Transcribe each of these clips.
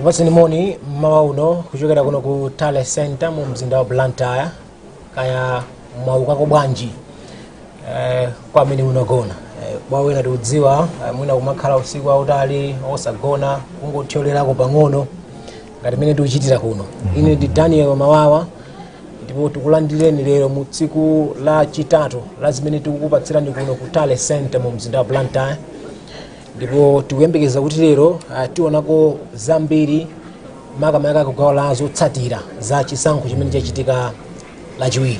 What's in the morning, Mauno, kuchokera kuno ku Tale Center mu mzinda wa Blantyre kaya mwauka ko bwanji kwa mini unogona bwawe na tudziwa mwina kumakhala usiku autali osagona kungothyolera pang'ono ngati mene tikuchitira kuno. Ine ndi Daniel Mawawa ndipo tikulandireni lero mu tsiku la chitatu la zimene tikukupatsirani kuno ku Tale Center mu mzinda wa Blantyre. Ndipo tikuyembekeza kuti lero tionako zambiri makamaka kugawo la zotsatira za chisankho chimene chachitika lachiwiri.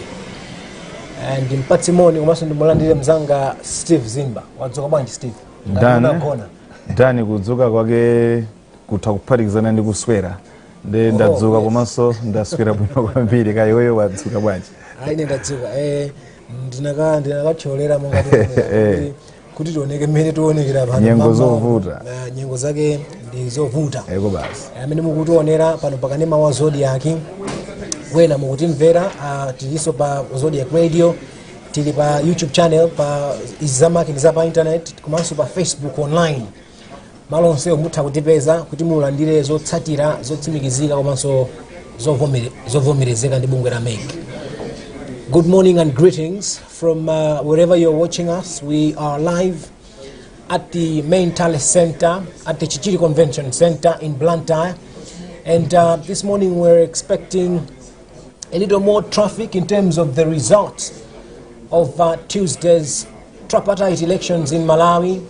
Ndi mpatsi moni komanso ndimulandire mzanga Steve Zimba. Wadzuka bwanji Steve? Dani kudzuka kwake kutha kuphatikizana ndi kuswera. Ndadzuka komanso ndaswera bwino kwambiri kaya iweyo wadzuka bwanji? Ine ndadzuka. Ndinakacholera mongati kuti tioneke mmene tionekera pano. Nyengo zovuta. Nyengo zake ndi zovuta. Eko basi. Amene mukutionera pano pakanema wa Zodiac. Wena mukutimvera tiliso pa Zodiac Radio, tili pa YouTube channel, pa izamaki za pa internet, komanso pa Facebook online. Malo onse mutha kutipeza kuti mulandire zotsatira zotsimikizika komanso zovomerezeka ndi bungwe la MEC. Good morning and greetings from wherever you're watching us. We are live at the main Tale Center, at the Chichiri Convention Center in Blantyre. And this morning we're expecting a little more traffic in terms of the results of Tuesday's tripartite elections in Malawi.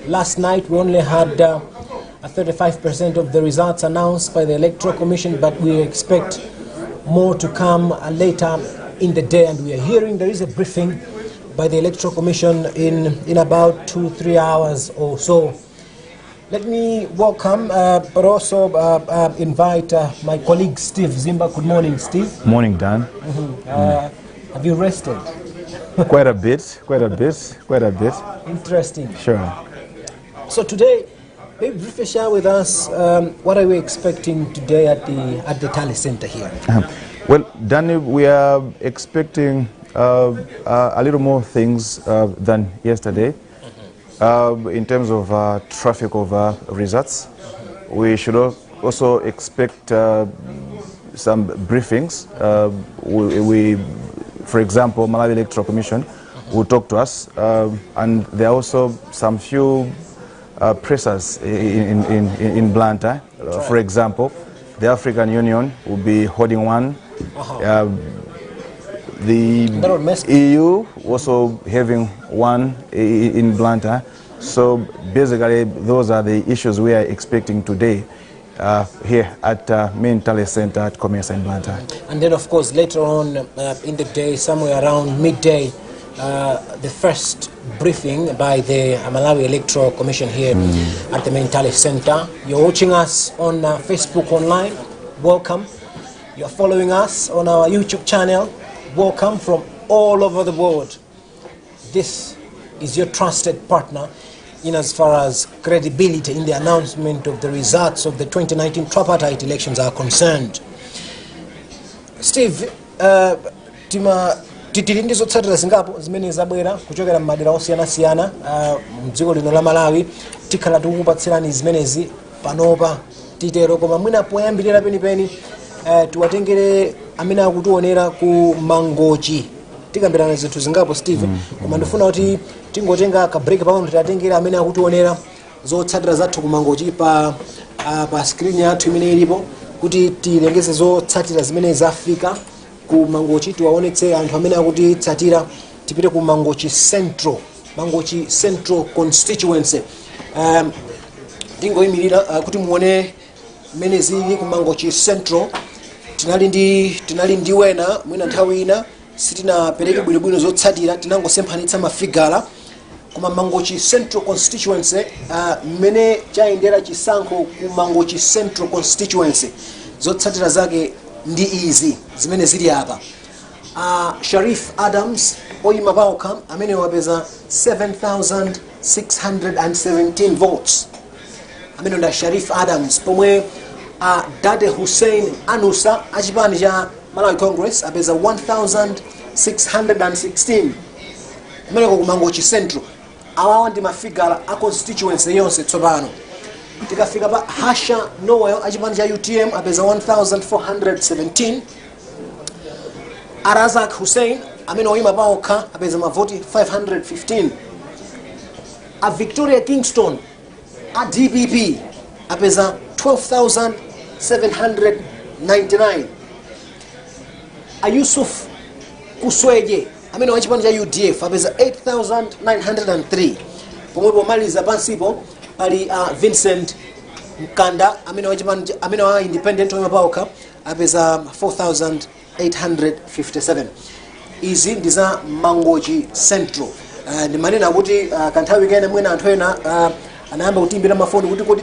Last night we only had 35% of the results announced by the Electoral Commission, but we expect more to come later in the day, and we are hearing there is a briefing by the Electoral Commission in about 2-3 hours or so. Let me welcome, but also invite my colleague Steve Zimba. Good morning, Steve. Morning, Dan. Have you rested? Quite a bit. Interesting. Sure. So today, maybe briefly share with us what are we expecting today at the Tale Center here? Well, Danny, we are expecting a little more things than yesterday. In terms of traffic of results, we should also expect some briefings. For example, Malawi Electoral Commission will talk to us, and there are also some few pressers in Blantyre. For example, the African Union will be holding one. The EU also having one in Blantyre. So basically those are the issues we are expecting today here at main Tale Center at Comesa in Blantyre. And then of course later on in the day, somewhere around midday, the first briefing by the Malawi Electoral Commission here at the main Tale Center. You're watching us on Facebook online, welcome. You're following us on our YouTube channel, welcome from all over the world. This is your trusted partner in as far as credibility in the announcement of the results of the 2019 tripartite elections are concerned. Steve, titili ndi zotsatira zingapo zimene zabwera kuchokera m'madera osiyanasiyana mdziko lino la Malawi. Tikhala tikukupatsirani zimenezi panopa titero, koma mwina poyambirira penipeni tiwatengere amene akutionera ku Mangochi. Tikambirana zinthu zingapo Steve, koma ndifuna kuti tingotenga ka break pang'ono tiwatengere amene akutionera zotsatira zathu ku Mangochi pa screen yathu imene ilipo, kuti tilengeze zotsatira zimene zafika ku Mangochi, tiwaonetse anthu amene akutitsatira. Tipite ku Mangochi Central constituency. Tingoyimirira kuti muone mmene zili ku Mangochi Central. Tinali ndi wena mwina nthawi ina sitinapereke bwinobwino zotsatira, tinangosemphanitsa mafigala. Koma Mangochi Central constituency mmene chayendera chisankho ku Mangochi Central constituency, zotsatira zake ndi izi zimene zili apa. Sharif Adams oyima pawokha amene wapeza 7,617 votes. Amene nda Sharif Adams, pomwe Dade Hussein Anusa achipani cha Malawi Congress apeza 1,616. Amene ku Mangochi Central awawa ndi mafigala a constituency yonse tsopano. tikafika pa Hasha Noel achipani cha UTM apeza 1417. Arazak Hussein amene oyima paokha apeza mavoti 515. A Victoria Kingston a DPP apeza 12,799. A Yusuf Kusweje amene wachipani cha UDF apeza 8,903. pomwe pomaliza pansipo pali Vincent Mkanda amene wa independent oyima paokha apeza 4,857. izi ndi za Mangochi Central. Ndi manena kuti kanthawi kene mwina anthu ena anayamba kutimbira mafoni kuti kodi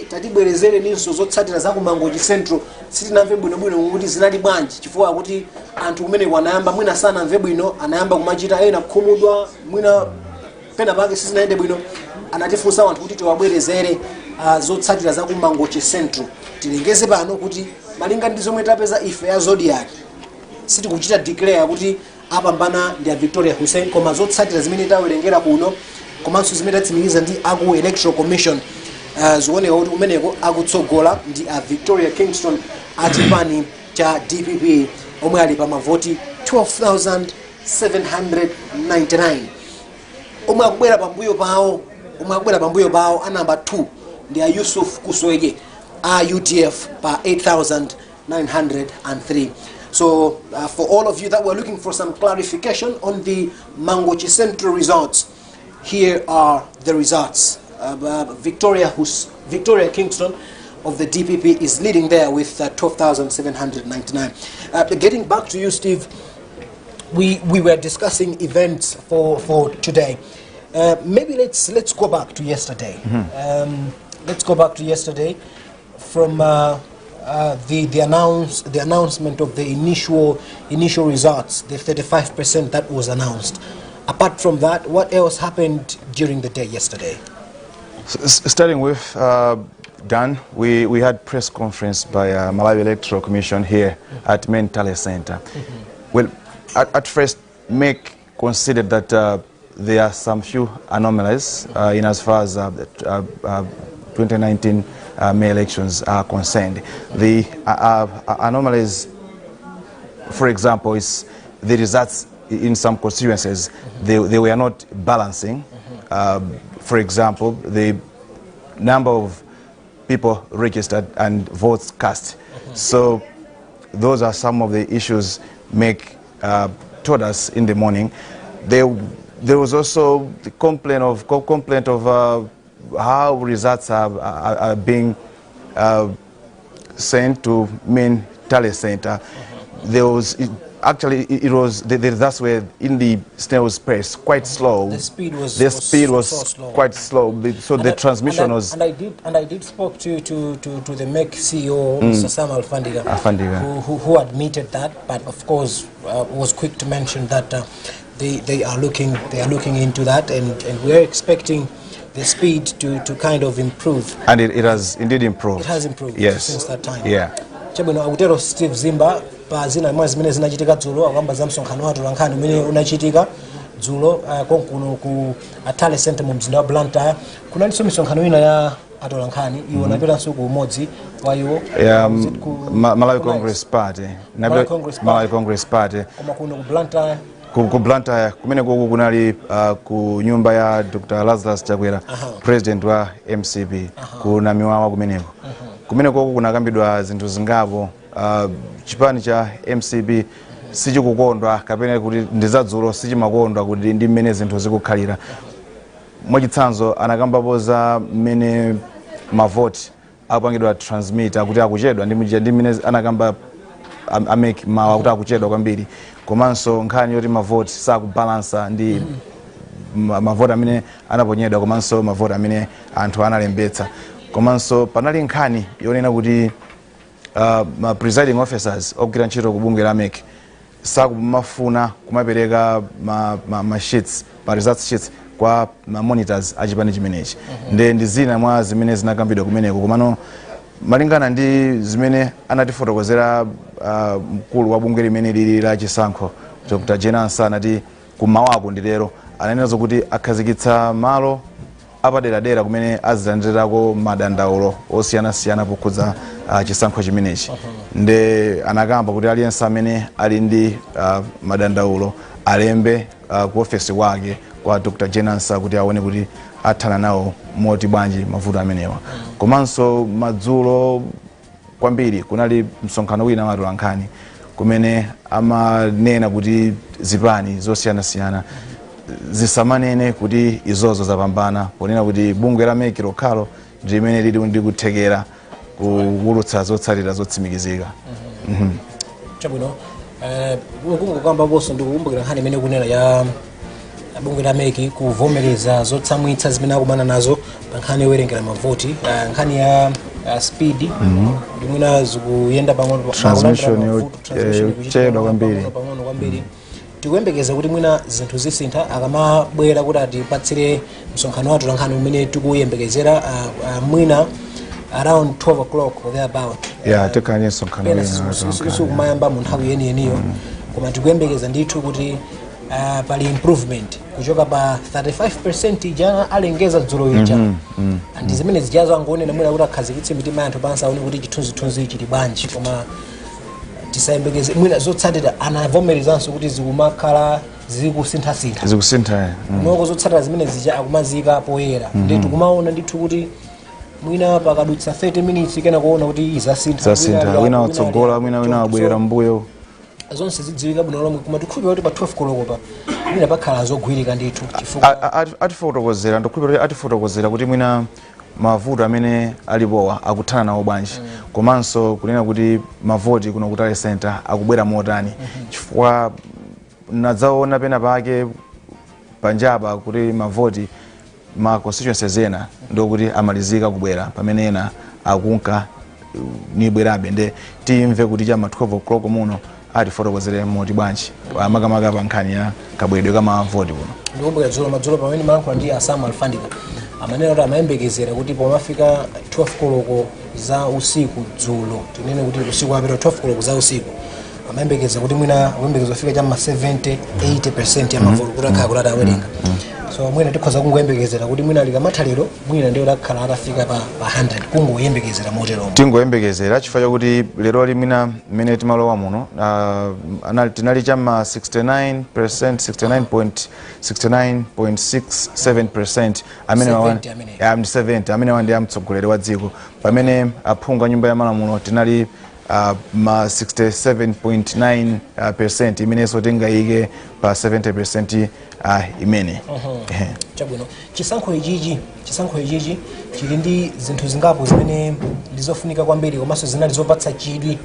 tatibwerezere ninso zotsatira za ku Mangochi Central sitinamve bwinobwino kuti zinali bwanji, chifukwa kuti anthu kumeneko anayamba mwina sanamve bwino, anayamba kumachita ena kukhumudwa, mwina pena pake sizinayende bwino, anatifunsa anthu kuti tiwabwerezere zotsatira za ku Mangochi Central. Tilengeze pano kuti malinga ndi zomwe tapeza ife ya Zodiac sitikuchita declare kuti apambana ndi a Victoria Hussein, koma zotsatira zimene tawerengera kuno komanso zimene tatsimikiza ndi aku Electoral Commission zioneka kuti kumeneko akutsogola ndi a Victoria Kingston achipani cha DPP omwe ali pa mavoti 12,799. omwe akubwera pambuyo pawo a number 2 ndi a Yusuf Kusweje a UDF pa 8,903. So for all of you that were looking for some clarification on the Mangochi Central results, here are the results. Victoria Kingston of the DPP is leading there with 12,799. Getting back to you, Steve, we were discussing events for today. Maybe let's go back to yesterday. Let's go back to yesterday from the announcement of the initial results, the 35% that was announced. Apart from that, what else happened during the day yesterday? Starting with Dan, we had press conference by Malawi Electoral Commission here at Blantyre Center. Well, at first, MEC considered that there are some few anomalies in as far as 2019 May elections are concerned. The anomalies, for example, is the results in some constituencies, they were not balancing. For example, the number of people registered and votes cast. So those are some of the issues MEC told us in the morning. There was also the complaint of how results are being sent to main tally center. There was the results were in the snail's pace, quite slow. The speed was so slow. Quite slow. So the transmission was. And I did spoke to the MEC CEO, Mr. Sam Alfandiga, who admitted that, but of course was quick to mention that they are looking into that, and we're expecting the speed to kind of improve. And it has indeed improved. It has improved, yes, since that time. Yeah. Chabwino akutero Steve Zimba pa zina mwa zimene zinachitika dzulo akamba za msonkhano wa atolankhani umene unachitika dzulo konkuno ku Atale Center mu mzinda wa Blantyre. Kunalinso misonkhano ina ya atolankhani iwo napetanso ku umodzi wa iwo Malawi Congress Party. Malawi Congress Party. Koma kuno ku Blantyre. Ku Blantyre kumene kunali ku nyumba ya Dr. Lazarus Chakwera, president wa MCP, kuna miwawa kumeneko. Kumeneko kunakambidwa zinthu zingapo. Chipani cha MCP sichikukondwa kapena kuti ndizadzulo sichimakondwa kuti ndi mmene zinthu zikukhalira. Mwachitsanzo anakambapo za mmene mavoti akupangidwa transmitter kuti akuchedwa ndi mmene anakamba amake mawa kuti akuchedwa kwambiri. Komanso nkhani yoti mavoti sakubalansa ndi mavoti amene anaponyedwa komanso mavoti amene anthu analembetsa. Komanso panali nkhani yonena kuti ma presiding officers ogwira ntchito ku bungwe la MEC sakumafuna kumapereka ma sheets, ma results sheets kwa ma monitors achipani chimenechi. Ndi zina mwa zimene zinakambidwa kumeneko. Komano malingana ndi zimene anatifotokozera mkulu wa bungwe limene lili la chisankho Dr. Jenansa anati kumawako ndilero ananena zokuti akhazikitsa malo apaderadera kumene azilandirako madandaulo osiyanasiyana pokhudza chisankho chimenechi. Nde anakamba kuti aliyense amene ali ndi madandaulo alembe ku ofesi kwake kwa Dr. Jenansa kuti aone kuti athana nawo moti bwanji mavuto amenewa. Komanso madzulo kwambiri kunali msonkhano wina wa atolankhani kumene amanena kuti zipani zosiyanasiyana zisamanene kuti izozo zapambana, ponena kuti bungwe la MEC lokhalo limene lili ndi kuthekera kuwulutsa zotsatira zotsimikizika. Chabwino kungokamba bonso ndikukumbukira nkhani imene kunena ya bungwe la MEC kuvomereza zotsamwitsa zimene akumana nazo pa nkhani yowerengera mavoti, nkhani ya speed ndimwina zikuyenda pang'ono transmission yochedwa kwambiri. Tikuyembekeza kuti mwina zinthu zisintha akamabwera kuti atipatsire msonkhano wathu nkhani umene tikuyembekezera mwina around 12 o'clock or thereabout. Tekanye msonkhano wina kumayamba mu nthawi yeniyeniyo, koma tikuyembekeza ndithu kuti pali improvement kuchoka pa 35% jana alengeza dzulo ija. Andi zimene zijazo angoonera mwina kuti akhazikitse mitima yanthu pansi aone kuti chithunzithunzi chili bwanji, koma tisayembekeze mwina zotsatira anavomerezanso kuti zikumakhala zikusintha noko zotsatira zimene zija akumazika poyera. Ndi tikumaona ndithu kuti mwina pakadutsa 30 minutes kena kuona kuti izasintha wina watsogola mwina wabwera mbuyo, zonse zidziwika bwino lomwe, koma tikhulupira kuti pa 12 koloko pa mwina pakhala zogwirika ndithu chifukwa atifotokozera kuti mwina mavuto amene alipowa akuthana nawo bwanji, komanso kunena kuti mavoti kuno kutale center akubwera motani, chifukwa nadzaona pena pake panjaba kuti mavoti ma constituencies ena ndokuti amalizika kubwera pamene ena akunka nibwerabe. Nde timve kuti cha ma 12 o'clock muno atifotokozere moti bwanji makamaka pa nkhani ya kabwedwe kama voti kuno. Ndikumbukira madzulo pamene malankhula ndi Asama Alfandika amanena kuti amayembekezera kuti pomafika 12 koloko za usiku dzulo, tinene kuti usiku apita 12 koloko za usiku, amayembekeza kuti mwina uyembekezo fika cha 70-80% ya mavoti kuti akhala kulata awerenga. So mwina tikhoza kungoyembekezera kuti mwina likamathalero mwina ndiyo takhala atafika pa 100, kungoyembekezera motero. Tingoyembekezera chifukwa chakuti lero limina mmene timalowa muno tinali chama 69.67% amene 70 amene wandi amtsogoleri wa dziko, pamene aphungu a nyumba ya malamulo tinali ma 67.9% imenenso tingayike pa 70% imene. Chabwino chisankho ichichi chili ndi zinthu zingapo zimene ndizofunika kwambiri komanso zinali zopatsa chidwi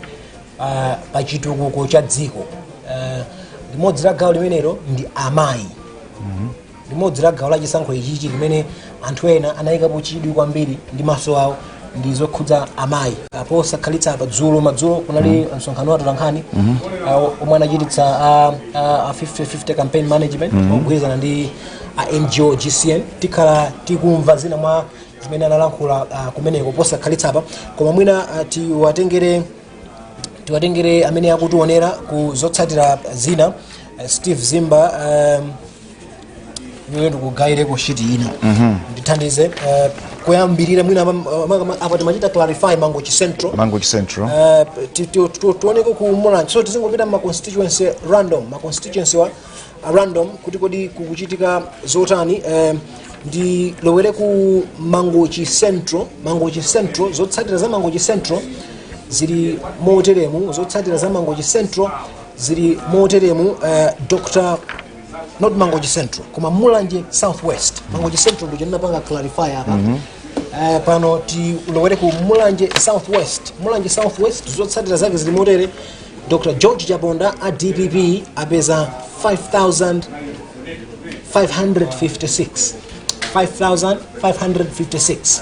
pa chitukuko cha dziko. Limodzi la gawo limenelo ndi amayi. Limodzi la gawo la chisankho ichichi limene anthu ena anayikapo chidwi kwambiri ndi maso awo ndi zokhudza amayi. Apo sakhalitsa pa madzulo kunali msonkhano wa atolankhani omwe anachititsa 50-50 campaign management ogwirizana ndi NGO GCN. Tikhala tikumva zina mwa zimene analankhula kumeneko posakhalitsa apa, koma mwina tiwatengere amene akutionera ku zotsatira zina. Steve Zimba niwe ndikugayire ku shiti ina ndithandize kuyambirira mwina apa timachita clarify Mangochi Central tuoneko ku Mulanji, so tizingopita ma constituency random random kuti kodi kukuchitika zotani. Ndi lowere ku Mangochi Central zotsatira za Mangochi Central zili moteremu, zotsatira za Mangochi Central zili moteremu. Dr. not Mangochi Central koma Mulanji Southwest. Mangochi Central ndio napanga clarify hapa. Pano ti ulowere ku Mulanji Southwest zotsatira zake zili motere. Dr. George Jabonda a DPP apeza 5,556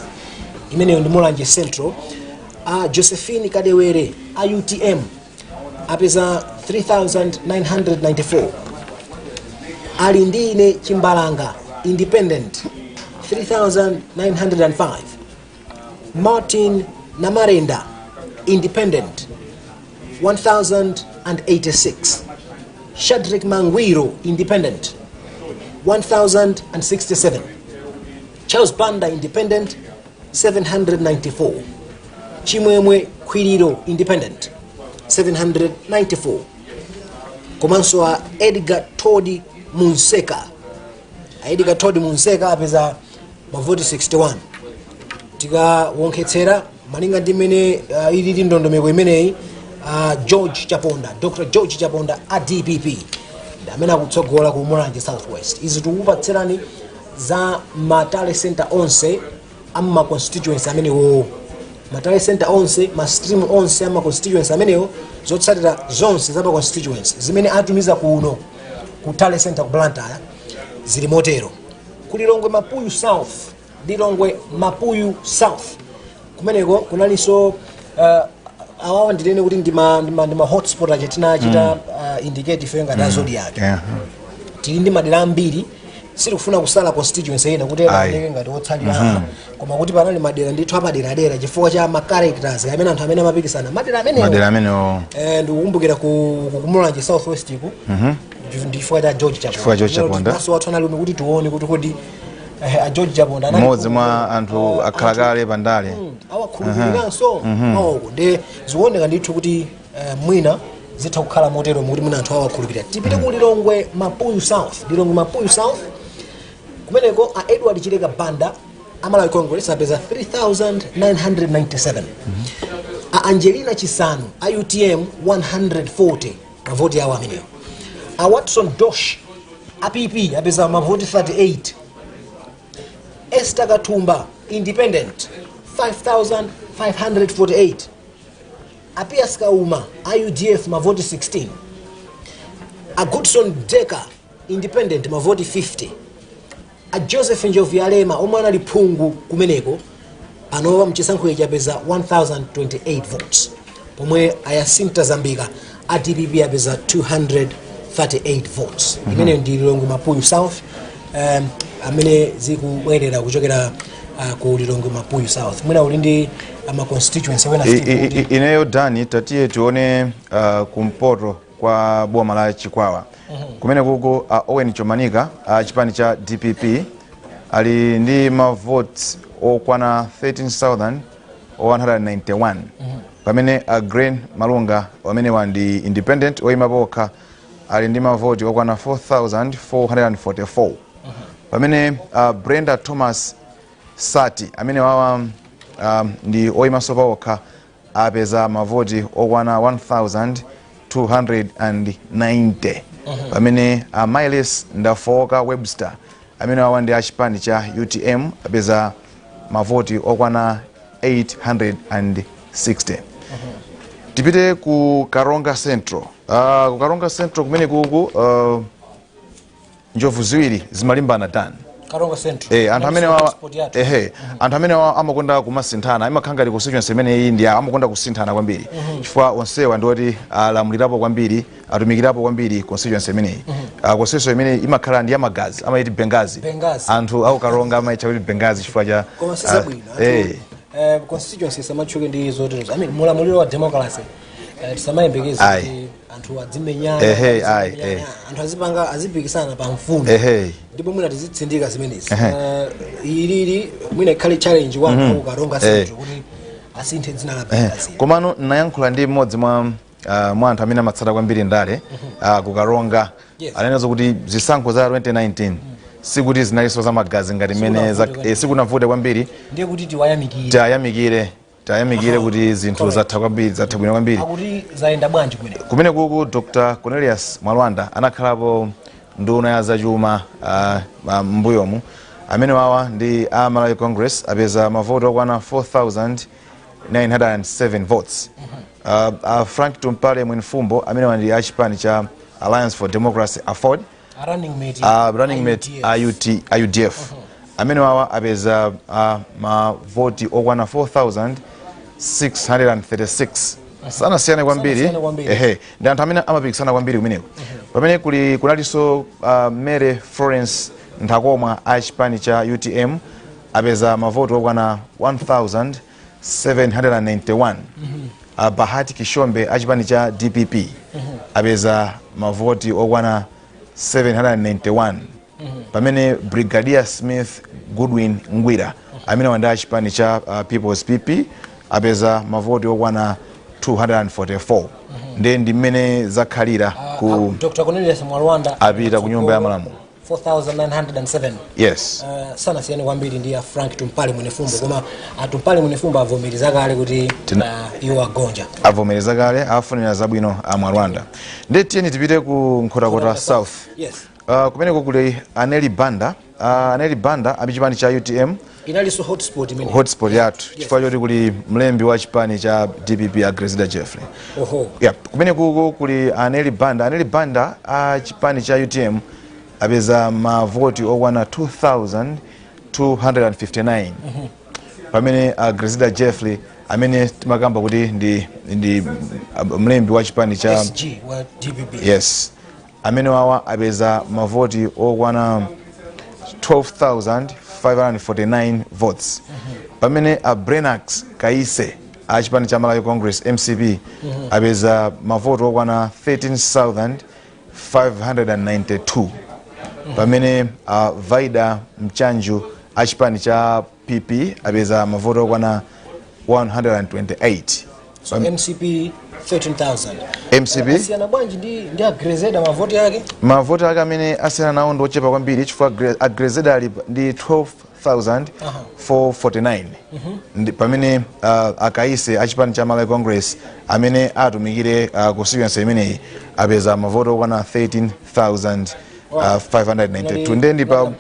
imeneyo ndi Mulanji Central. Josephine Kadewere a UTM apeza 3,994. Alindine Chimbalanga Independent 3,905. Martin Namarenda Independent 1,086. Shadrack Mangwiro Independent 1,067. Charles Banda Independent 794, Chimwemwe Kwiriro Independent 794, komanso a Edgar Todi Munseka apeza mavoti 61. Tikawonkhetsera malinga ndi mmene ilili ndondomeko imeneyi, George Chaponda, Dr. George Chaponda a DPP amene akutsogola ku Mulanje Southwest. Izi tikupatserani za matale center onse amma constituency amenewo, matale center onse, ma stream onse amma constituency amenewo, zotsatira zonse za pa constituency zimene atumiza kuno ku tale center ku Blantyre zili motero. Kulilongwe Mapuyu South, Lilongwe Mapuyu South kumeneko kunalinso awawa ndilene kuti ndima hotspot achetina chita indicate ife ngati azodi yake. Tili ndi madera ambiri, sikufuna kusala constituency ina kuti ene ngati otsalira, koma kuti panali madera ndithu apadera chifukwa cha ma characters amene anthu amene amapikisana madera amenewo ndikukumbukira ku Mulanje Southwest ku ndifua cha George Chaponda. Maso watu anali kuti tuone kuti kodi a George Chaponda anali mmodzi mwa anthu akhalakale pandale awakhulupiranso de zioneka ndithu kuti mwina zitha kukhala motero kuti mwina anthu awakhulupirira. Tipite ku Lilongwe Mapuyu South, Lilongwe Mapuyu South kumeneko a Edward Chileka Banda Amalawi Congress apeza 3997, a Angelina Chisanu a UTM 140 mavoti yawo amenewo. A Watson Dosh a PP apeza mavoti 38. Esther Katumba Independent 5548. A Piers Kauma a UDF mavoti 16. A Goodson Decker Independent mavoti 50. A Joseph Njovialema omwana liphungu kumeneko anowa mchisankho chapeza 1028 votes, pomwe Ayasinta Zambika a DPP apeza 238 votes. Imene ndi Lilongwe Mapuyu South amene zikubwerera kuchokera ku Lilongwe Mapuyu South. Mwina uli ndi ama constituency wena ineyo Dani tatiye tione kumpoto kwa boma la Chikwawa kumene kuko Owen Chomanika chipani cha DPP ali ndi mavotes okwana 13,191, pamene Green Malunga wamene wandi independent oyima pokha ali ndi mavoti okwana 4,444, pamene Brenda Thomas Sati amene wawa ndi oyima sopa okha apeza mavoti okwana 1,290, pamene Miles Ndafoka Webster amene wawa ndi achipani cha UTM apeza mavoti okwana 860. Tipite ku Karonga Central. Ku Karonga Central kumene kuku njovu ziwiri zimalimbana Dan. Karonga Central. Anthu amene amakonda kumasinthana, imakhanga constituency imene iyi ndi amakonda kusinthana kwambiri. Chifukwa onsewa ndioti alamulirapo kwambiri, atumikirapo kwambiri constituency imene. Constituency imene imakhala ndi amagazi, amaiti Bengazi. Anthu au Karonga amaita kuti Bengazi chifukwa cha constituency samachuke ndi zotero. Mulamuliro wa democracy tisamayembekeza kuti anthu adzimenyana, anthu azipanga azipikisana pa mfundo, ndipo mwina tizitsindika zimenezi. Ilili mwina ikhale challenge wa ku Karonga Central kuti asinthe dzina la Bengazi. Komano nayankhula ndi mmodzi mwa anthu amene amatsata kwambiri ndale ku Karonga, aneneza kuti zisankho za 2019 sikuti zinaliso za magazi ngati mene sikunavute kwambiri, ndiye kuti tiwayamikire kuti zinthu zatha kwambiri, zatha bwino kwambiri. Akuti zaenda bwanji kumene kuku Dr. Cornelius Mwalwanda anakhalapo nduna ya zachuma mbuyomu, amene wawa ndi Malawi Congress apeza mavoti okwana 4,907 votes. Frank Tumpale Mwinfumbo amene wandi achipani cha Alliance for Democracy Afford running mate UDF amene wawa apeza mavoti okwana 4,636. Sana siyane kwambiri. Ndi anthu amene amapikisana kwambiri kumeneko. Pamene kunalinso Mary Florence Ntakomwa achipani cha UTM apeza mavoti okwana 1,791. Bahati Kishombe achipani cha DPP apeza mavoti okwana 791. pamene Brigadier Smith Goodwin Ngwira amene wanda chipani cha People's PP apeza mavoti okwana 244 ndi mmene zakhalira ku Dr. Cornelius Mwalwanda apita ku nyumba ya malamulo 4907. Yes. Sana siyani kwambiri ndi ya Frank Tumpale Mwenefumbo koma Tumpale Mwenefumbo avomereza kale kuti iwo agonja. Avomereza kale afunira zabwino Mwalwanda. Ndi tiyeni tipite ku Nkhotakota South. Yes. Kumeneko kuli Aneli Banda. Aneli Banda abichipani cha UTM. Inaliso hotspot imene. Hotspot yathu. Chifukwa choti kuli mlembi wa chipani cha DPP Agresida Jeffrey. Oho. Yep. Kumeneko kuli Aneli Banda. Aneli Banda chipani cha UTM apeza mavoti okwana 2259. Pamene Agresida Jeffrey amene timakamba kuti ndi mlembi wa chipani cha SG wa DPP. Yes. Amene wawa apeza mavoti okwana 12,549 votes. Pamene Brenax Kaise achipani cha Malawi Congress MCP apeza mavoti okwana 13,592. Pamene Vaida Mchanju achipani cha PP apeza mavoti okwana 128. So MCP 13,000. MCP asiyana bwanji ndi Agresida mavoti yake? Mavoti yake amene asiyana nawo ndi ochepa kwambiri chifukwa Agresida ali ndi 12,449. Pamene Akaise achipani cha Malawi Congress amene atumikire constituency imeneyi apeza mavoti okwana 13,592. Ndendi pa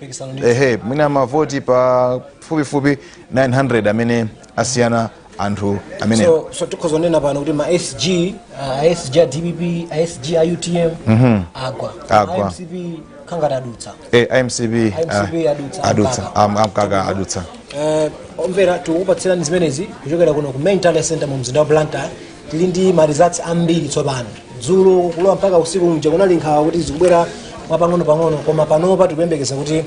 mwina mavoti pa fupifupi 900 amene asiyana anthu amene so tikhozonena pano kuti ma SG SG DPP SG UTM agwa MCP kangata adutsa MCP adutsa amkaka adutsa. Omvera tikupatsirani zimenezi kuchokera kuno ku Main Talent Center mu mzinda wa Blantyre. Tili ndi ma results ambiri tsopano dzulo kulowa mpaka usiku unja kunali nkhawa kuti zikubwera mwapang'ono koma panopa tikuyembekeza kuti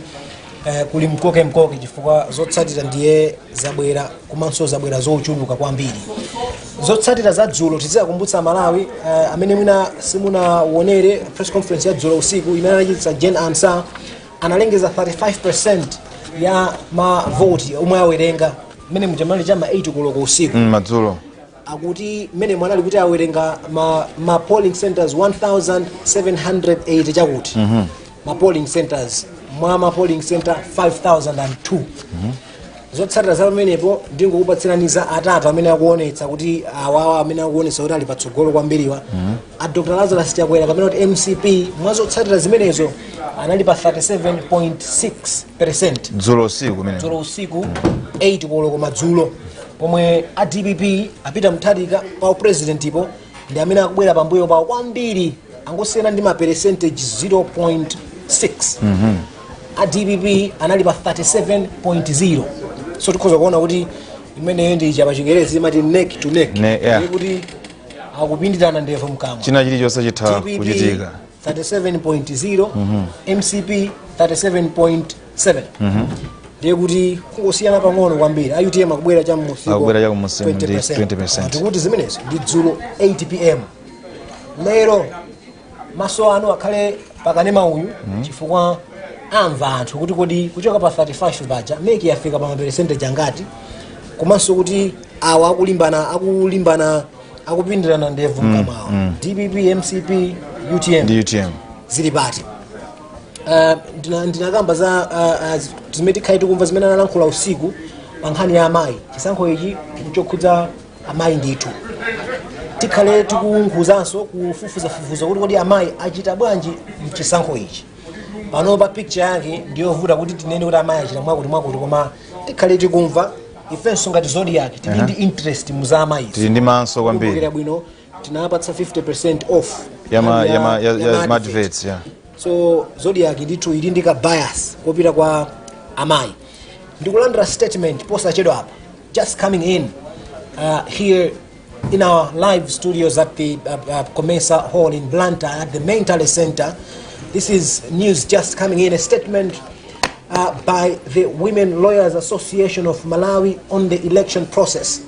kuli mkoke chifukwa zotsatira ndiye zabwera komanso zabwera zochuluka kwambiri. Zotsatira za dzulo tiziyakumbutsa Malawi amene mwina simunaonere press conference ya dzulo usiku imene anachititsa Jen Ansah analengeza 35% ya mavoti omwe awerenga mmene mujamali chama 8 koloko usiku madzulo akuti mmene mwanali kuti awerenga ma polling centers 1708 chakuti ma polling centers mwa polling center 5002. Zotsatira za pamenepo ndingokupatsiraniza atatu amene akuonetsa kuti awawa amene akuonetsa kuti ali patsogolo kwambiriwa a Dr. Lazarus Chakwera kapena kuti MCP mwa zotsatira zimenezo anali pa 37.6% dzulo usiku kumene dzulo usiku 8 koloko madzulo, pomwe a DPP apita mthatika pa president ipo ndi amene akubwera pambuyo pa kwambiri angosiyana ndi ma percentage 0.6. A DPP anali pa 37.0. So tikhoza kuona kuti imene ndi chapa Chingerezi imati neck to neck kuti akupinditana ndevu mkamwa. China chilichonse chitha kuchitika. 37.0 MCP 37.7 ndiye kuti kungosiyana pang'ono kwambiri. A UTM akubwera cha musiku 20%. Tikuti zimenezo ndi dzulo 8 pm lero maso anu akhale pakanema uyu chifukwa amva anthu kuti kodi kuchoka pa 35 baja meki yafika pa percentage angati komanso kuti awa akulimbana akupindirana ndevu mkamwawo. DPP MCP UTM zili pati. Ndinakamba za zimene tikhale tikumva zimene analankhula usiku pa nkhani ya amayi. Chisankho ichi chokhudza amayi ndithu tikhale tikukhuzanso kufufuza kuti kodi amayi achita bwanji mchisankho ichi. Pano pa picture yake ndiyovuta kuti tinene kuti amayi achita mwakuti koma tikhale tikumva ifenso ngati zodi yake tili ndi interest muza amayi. Tili ndi maso kwambiri. Kugira bwino tinapatsa 50% off ya adverts so zodi yake ndithu ili ndika bias kopita kwa amayi. Ndikulandira statement posa chedo hapa just coming in here in our live studios at the Comesa Hall in Blantyre at the Main Talent Center. This is news just coming in, a statement by the Women Lawyers Association of Malawi on the election process.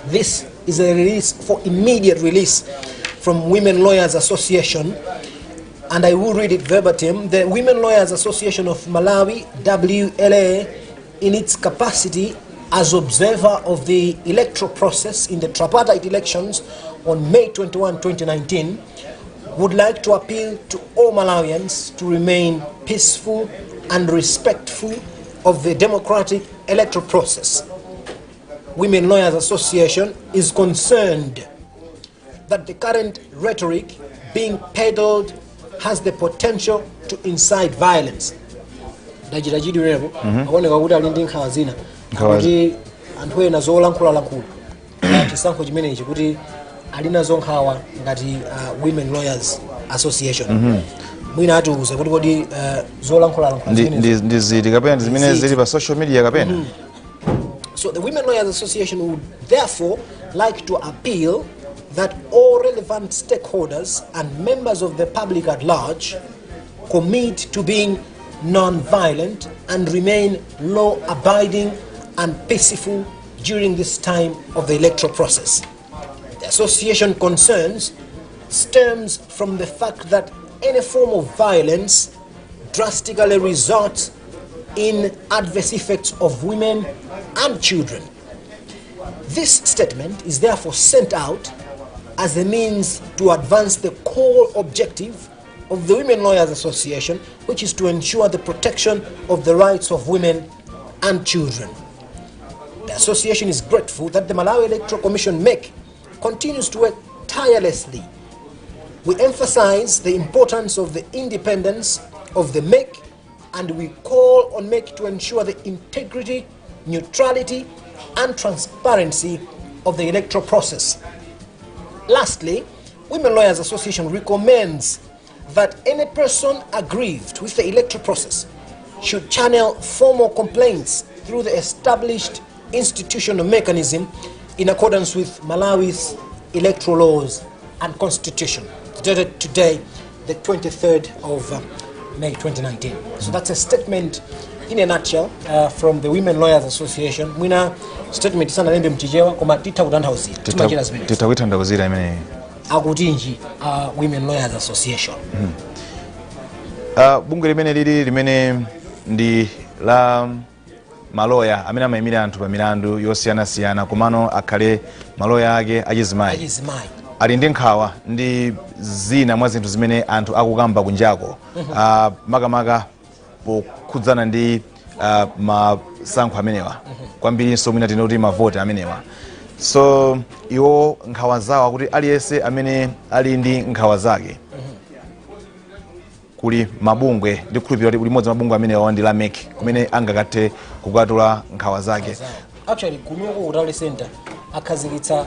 This is a release for immediate release from Women Lawyers Association and I will read it verbatim. The Women Lawyers Association of Malawi, WLA, in its capacity as observer of the electoral process in the tripartite elections on May 21, 2019, would like to appeal to all Malawians to remain peaceful and respectful of the democratic electoral process. Women Lawyers Association is concerned that the current rhetoric being peddled has the potential to incite violence. Antwena zolankhula chisankho chimenechi kuti alina zonkhawa ngati Women Lawyers Association. Mwina atiuza kuti kodi zolankhula ndiziti kapena zimene zili pa social media kapena. So the Women Lawyers Association would therefore like to appeal that all relevant stakeholders and members of the public at large commit to being non-violent and remain law-abiding and peaceful during this time of the electoral process. The association concerns stems from the fact that any form of violence drastically results in adverse effects of women and children. This statement is therefore sent out as a means to advance the core objective of the Women Lawyers Association, which is to ensure the protection of the rights of women and children. The association is grateful that the Malawi Electoral Commission MEC continues to work tirelessly. We emphasize the importance of the independence of the MEC, and we call on MEC to ensure the integrity, neutrality, and transparency of the electoral process. Lastly, Women Lawyers Association recommends that any person aggrieved with the electoral process should channel formal complaints through the established institutional mechanism in accordance with Malawi's electoral laws and constitution. Dated today, the 23rd of May 2019. So that's a statement in a nutshell from the Women Lawyers Association. Mwina statement sana lembe mchijewa koma titakutanthawuzira. Titakutanthawuzira imene akutinji Women Lawyers Association. Bungwe limene ndi la maloya amene amayimira anthu pa milandu yosiyanasiyana komano akhale maloya ake achizimayi. Ali ndi nkhawa ndi zina mwa zinthu zimene anthu akukamba kunjako makamaka pokhudzana ndi masankho amenewa kwambirinso mwina tine kuti mavoti amenewa. So iwo nkhawa zawo kuti aliyense amene ali ndi nkhawa zake kuli mabungwe ndi kukhulupirira kuti limodzi mabungwe amenewa ndi la MEC kumene angakathe kukatula nkhawa zake. Actually kunuko kutale center akhazikitsa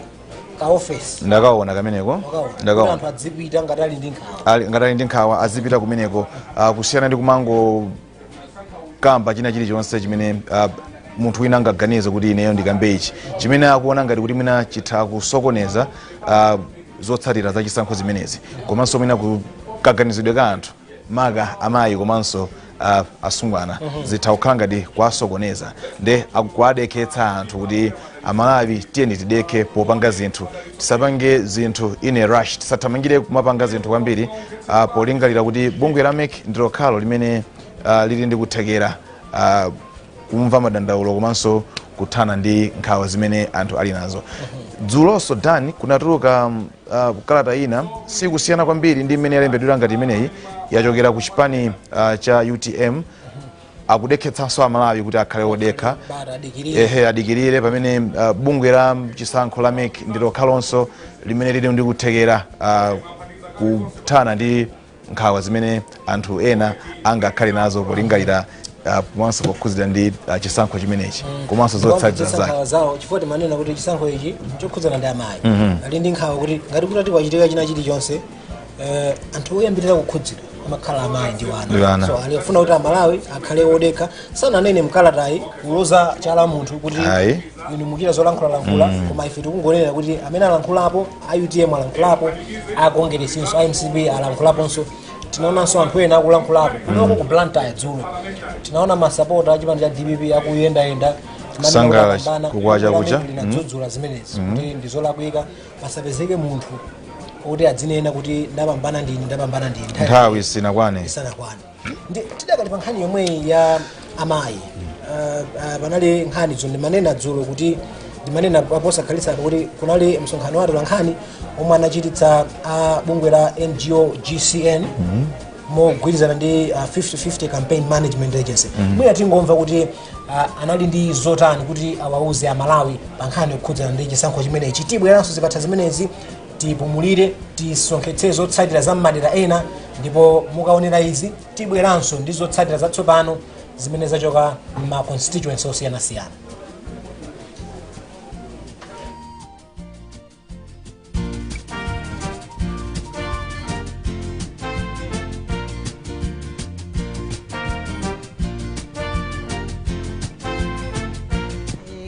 ka office ndakaona kameneko ndakaona anthu adzipita ngatali ndi nkhawa azipita kumeneko kusiyana ndi kumango kamba china chilichonse chimene munthu wina angaganize kuti ineyo ndikambe ichi chimene akuona ngati kuti mwina chitha kusokoneza zotsatira za chisankho zimenezi komanso mwina kukaganizidwe ka anthu maka amayi komanso asungwana zitha kukhala ngati kwasokoneza nde akuadekhetsa anthu kuti Amalawi tiyeni tideke popanga zinthu tisapange zinthu in a rush tisathamangire kumapanga zinthu kwambiri polingalira kuti bungwe la MEC ndilo khalo limene lili ndi kuthekera kumva madandaulo komanso kuthana ndi nkhawa zimene anthu ali nazo. Dzuloso dani kunatuluka kalata ina sikusiyana kwambiri ndi imene yalembedwera ngati imeneyi yachokera ku chipani cha UTM akudekhetsanso Amalawi kuti akhale odekha adikirire pamene bungwe la chisankho la MEC ndilo khalonso limene lili ndi kuthekera kuthana ndi nkhawa zimene anthu ena angakhale nazo polingalira komanso pokhudzana ndi chisankho chimenechi komanso zotsatira zake chifukwa manena kuti chisankho ichi chokhudzana ndi amayi ali ndi nkhawa kuti ngati kuti kwachitika china chilichonse anthu oyambirira kukhudzidwa amakhala amayi ndi wana. So alifuna kuti Amalawi akhale odekha sananene mkalatayi kuloza chala munthu kuti inu muchita zolankhula koma ife tikungonena kuti amene alankhulapo UTM alankhulapo akongeresinso IMCB alankhulaponso. Tinaonanso anthu ena akulankhulapo kunoko ku Blantyre dzulo tinaona masapota achipani cha DPP akuyendayenda sangala kukwacha kucha linadzudzula zimenezi kuti ndizolakwika pasapezeke munthu kuti adzinena kuti ndapambana ndini nthawi sinakwane. Tidakali pa nkhani yomwe ya amayi panali nkhani ndimanena dzulo kuti ndimanena posakhalitsa kuti kunali msonkhano wa nkhani omwe anachititsa bungwe la NGO GCN mogwirizana ndi 50-50 campaign management agency. Mwina tingomva kuti anali ndi zotani kuti awauze amalawi pa nkhani yokhudzana ndi chisankho chimenechi. Tibweranso zikatha zimenezi tipumulire tisonkhetse zotsatira za madera ena ndipo mukaonera izi tibweranso ndi zotsatira zatsopano zimene zachoka ma constituency osiyanasiyana.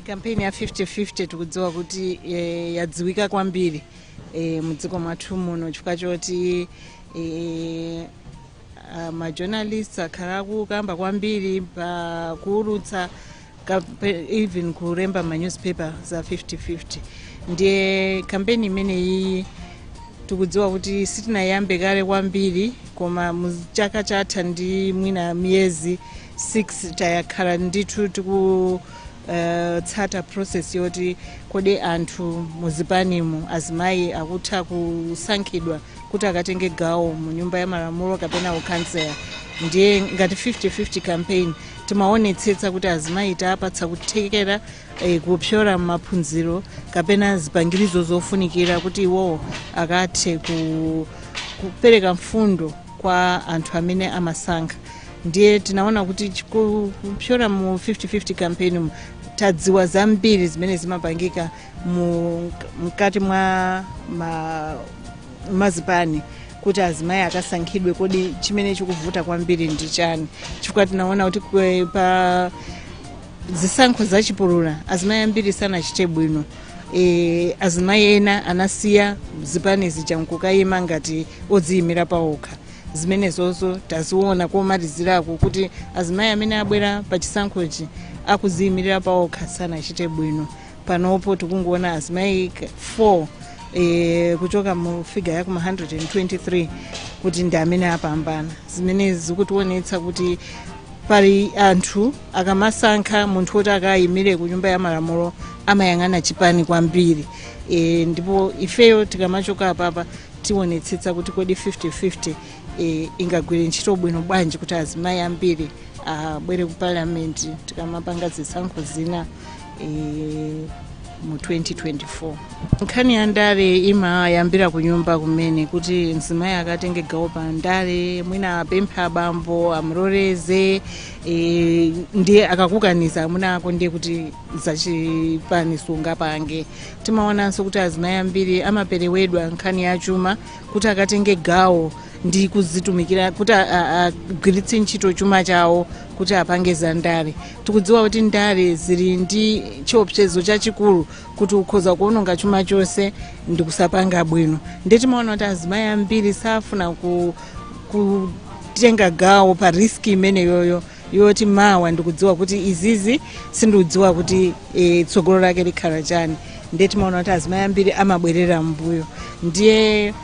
Kampeni ya 50-50 tikudziwa kuti yadziwika kwambiri mudziko mwathu muno chifukwa choti majournalists akhala akukamba kwambiri pakuulutsa even kulemba manewspaper za 50-50. Ndiye kampeni imeneyi tikudziwa kuti sitinayambe kale kwambiri koma muchaka chatha ndi mwina miyezi 6 tayakhala ndithu tsata process yoti kodi anthu muzipanimu azimayi akutha kusankhidwa kuti akatenge gawo mu nyumba ya malamulo kapena ukhansela. Ndiye ngati 50-50 campaign timaonetsetsa kuti azimayi tapatsa kuthekera kupyora maphunziro kapena zipangirizo zofunikira kuti iwo akathe kupereka mfundo kwa anthu amene amasankha. Ndiye tinaona kuti kupyora mu 50-50 campaign tadziwa zambiri zimene zimapangika mkati mwa mazipani kuti azimayi akasankhidwe kodi chimene chikuvuta kwambiri ndi chani. Chifukwa tinaona kuti pa zisankho zachipulula azimayi ambiri sanachite bwino. Azimayi ena anasiya zipani zichankukayima ngati odziyimira pawokha. Zimenezozo taziona komalizirako kuti azimayi amene abwera pa chisankhochi akuziyimirira pawokha sanachite bwino. Panopo tikungoona azimayi 4 kuchoka mu figure ya kuma 123 kuti ndi amene apambana. Zimene zikutionetsa kuti pali anthu akamasankha munthu woti akayimire ku nyumba ya malamulo amayang'ana chipani kwambiri. Ndipo ifeyo tikamachoka apapa tionetsetsa kuti kodi 50-50 ingagwire ntchito bwino bwanji kuti azimayi ambiri abwere ku parliament tikamapanga zisankho zina mu 2024. Nkhani ya ndale imayambira ku nyumba kumene kuti mzimayi akatenge gawo pa ndale mwina apempha abambo amuloleze ndiye akakukaniza amuna ako ndiye kuti zachipani sungapange. Timaonanso kuti azimayi ambiri amaperewedwa nkhani ya chuma kuti akatenge gawo ndi kuzitumikira kuti agwiritse ntchito chuma chawo kuti apange za ndale. Tikudziwa kuti ndale zili ndi chiopsezo chachikulu kuti ukhoza kuononga chuma chose ndi kusapanga bwino. Ndiye timaona kuti azimayi ambiri safuna kutenga gawo pa risk imene yoyo yoti mawa ndikudziwa kuti izizi sindikudziwa kuti tsogolo lake likhala chani. Ndiye timaona kuti azimayi ambiri amabwerera mbuyo. Ndiye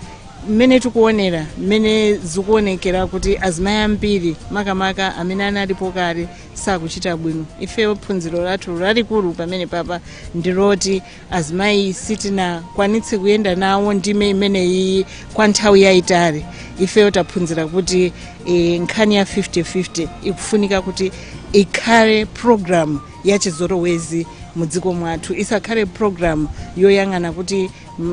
mmene tikuonera mmene zikuonekera kuti azimayi ambiri makamaka amene analipo kale sakuchita bwino. Ifeyo phunziro lathu lalikulu pamene papa ndiloti azimayi sitinakwanitse kuyenda nawo ndime imeneyi kwa nthawi yayitali. Ifeyo taphunzira kuti nkhani ya 50-50 ikufunika kuti ikhale program ya chizolowezi mudziko mwathu, isakhale program yoyang'ana kuti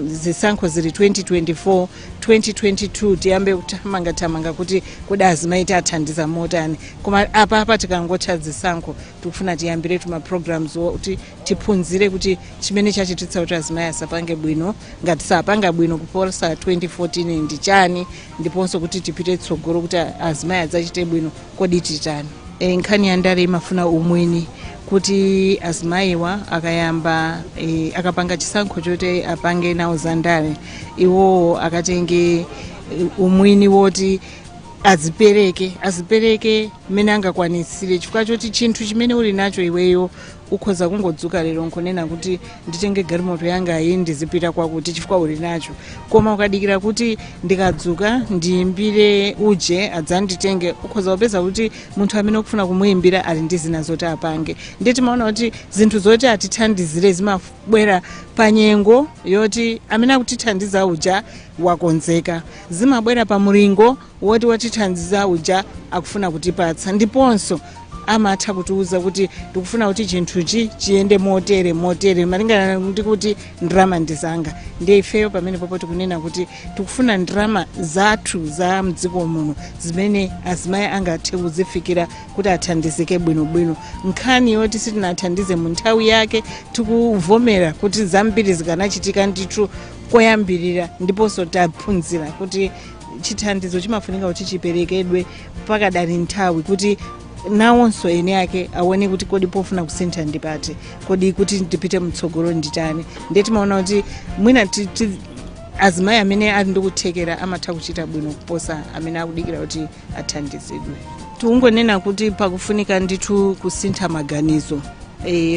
zisankho zili 2024 2022 tiyambe kuthamangathamanga kuti kodi azimayi athandiza motani. Koma apa tikangotcha zisankho tikufuna tiyambire tuma programs kuti tiphunzire kuti chimene chachititsa kuti azimayi asapange bwino ngati sapanga bwino kuposa 2014 ndi chani, ndiponso kuti tipite tsogolo kuti azimayi adzachite bwino kodi titani. Nkhani ya ndale imafuna umwini kuti azimayiwa akayamba akapanga chisankho choti apange nawo za ndale iwo akatenge umwini woti azipereke mmene angakwanisire, chifukwa choti chinthu chimene uli nacho iweyo ukhoza kungodzuka lero nkonena kuti nditenge galimoto yanga iyi ndizipita kwakuti chifukwa uli nacho, koma ukadikira kuti ndikadzuka ndiyimbire uje adzanditenge, ukhoza kupeza kuti munthu amene ukufuna kumuyimbira ali ndi zina zoti apange. Ndiye timaona kuti zinthu zoti atithandizire zimabwera pa nyengo yoti amene akutithandiza uja wakonzeka, zimabwera pa mulingo woti watithandiza uja akufuna kutipatsa, ndiponso amatha kutiuza kuti tikufuna kuti chinthuchi chiyende motere malingana ndi kuti ndrama ndizanga. Ndiye ifeyo pamene popo tikunena kuti tikufuna ndrama zathu za mdziko muno zimene azimayi angathe kuzifikira kuti athandizike bwinobwino. Nkhani yoti sitinathandize mu nthawi yake, tikuvomera kuti zambiri zikanachitika ndithu koyambirira, ndiponso taphunzira kuti chithandizo chimafunika kuti chiperekedwe pakadali nthawi kuti nawonso ene ake aone kuti kodi pofuna kusintha ndipati, kodi kuti ndipite mtsogolo nditani. Ndiye timaona kuti mwina azimayi amene ali ndikuthekera amatha kuchita bwino kuposa amene akudikira kuti athandizidwe. Tikungonena kuti pakufunika ndithu kusintha maganizo,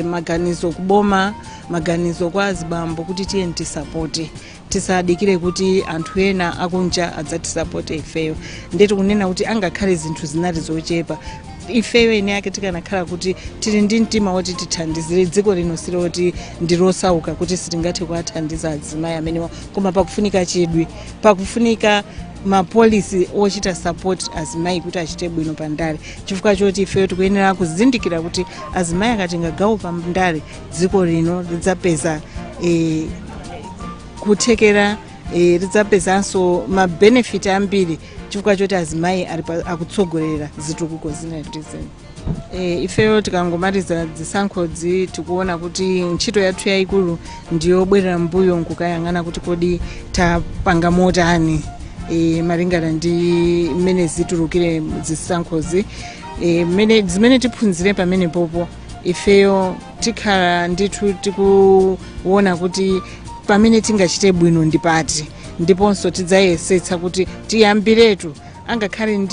maganizo kuboma, maganizo kwa azibambo kuti tiye ntisapote, tisadikire kuti anthu ena akunja adzatisapote ifeyo. Ndiye tikunena kuti angakhale zinthu zinali zochepa, ifeyo ene yake tikanakhala kuti tili ndi mtima woti tithandizire dziko lino siloti ndilosauka kuti sitingathe kuwathandiza azimayi amenewa, koma pakufunika chidwi, pakufunika mapolisi ochita support azimayi kuti achite bwino pandale, chifukwa choti ifeyo tikuyenera kuzindikira kuti azimayi akatenga gawo pandale dziko lino lidzapeza kuthekera, lidzapezanso mabenefit ambiri chifukwa choti azimayi akutsogolera zitukuko zina ndi zina. Ifeyo tikangomaliza zisankhodzi tikuona kuti ntchito yathu yayikulu ndiyobwerera mbuyo nkukayang'ana kuti kodi tapanga motani malingana ndi mmene zitulukire zisankhodzi, zimene tiphunzire pamene popo ifeyo tikhala ndithu tikuona kuti pamene tingachite bwino ndipati, ndiponso tidzayesetsa kuti tiyambiretu angakhale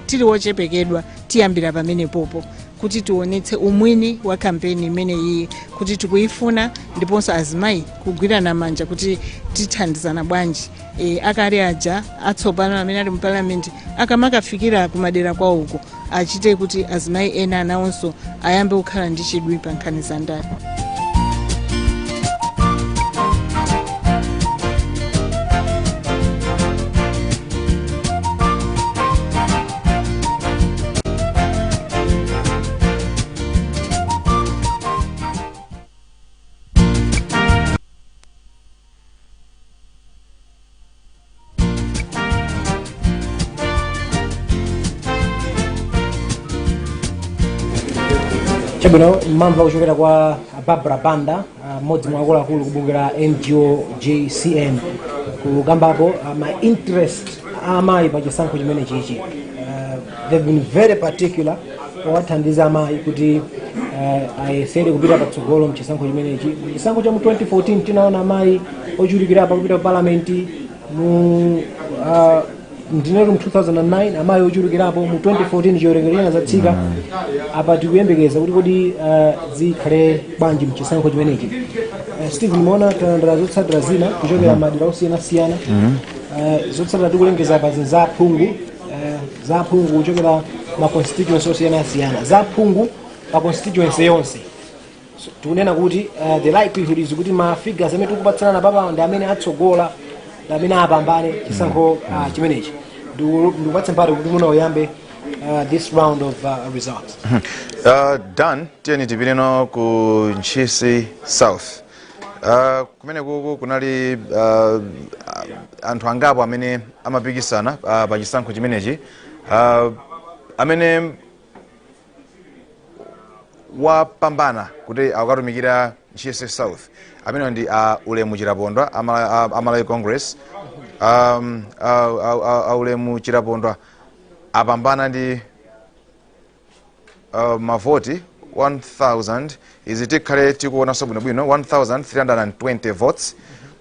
tili wochepekedwa tiyambira pamene popo kuti tionetse umwini wa kampeni imene iyi kuti tikuyifuna, ndiponso azimayi kugwirana manja kuti tithandizana bwanji. Akale aja atsopano amene ali mu parliament akamakafikira kumadera kwawo uko achite kuti azimayi ena anawonso ayambe kukhala ndi chidwi pa nkhani za ndale. Chabwino mamva kuchokera kwa Barbara Banda, mmodzi mwa akuluakulu kubungira NGO JCN, kukambapo ma interest amayi pa chisankho chimene chichi. They've been very particular powathandiza amayi kuti ayesere kupita patsogolo mchisankho chimenechi. Chisankho cha mu 2014 tinaona amayi ochulukirapo kupita pa parliament, ndinero mu 2009 amayi ochulukirapo, mu 2014 chiwerengero zatsika. Apa tikuyembekeza kuti kodi zikhale bwanji mchisankho chimenechi. Steve, nimeona tandara zotsatira zina kuchokera madera osiyanasiyana, zotsatira tikulengeza pa za phungu kuchokera ma constituency osiyanasiyana, za phungu pa constituency yonse. Tikunena kuti the likelihood is kuti ma figures amene tikupatsana papa ndi amene atsogola ndi amene apambane chisankho chimenechi. Ndikupatsa mpata kuti muna uyambe this round of results. Dan tiyeni tipireno ku Nchisi South. Kumene kuku kunali anthu angapo amene amapikisana pa chisankho chimenechi, amene wapambana kuti akatumikira Nchisi South amene ndi Ulemu Chirapondwa Amalawi Congress. Ulemu Chirapondwa apambana ndi mavoti 1000 izitikhale tikuona bwino 1320 votes,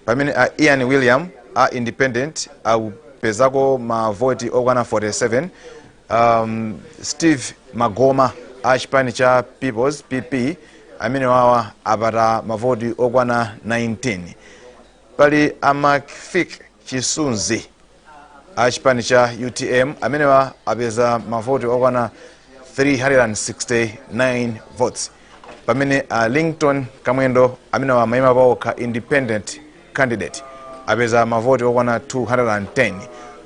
pamene Ian William independent apezako mavoti okwana 47. Steve Magoma a chipani cha People's PP amene wawa apata mavoti okwana 19. Pali a McFick Chisunzi a chipani cha UTM amene wa apeza mavoti okwana 369 votes. Pamene a Lincoln Kamwendo amene wa mayima paokha independent candidate apeza mavoti okwana 210.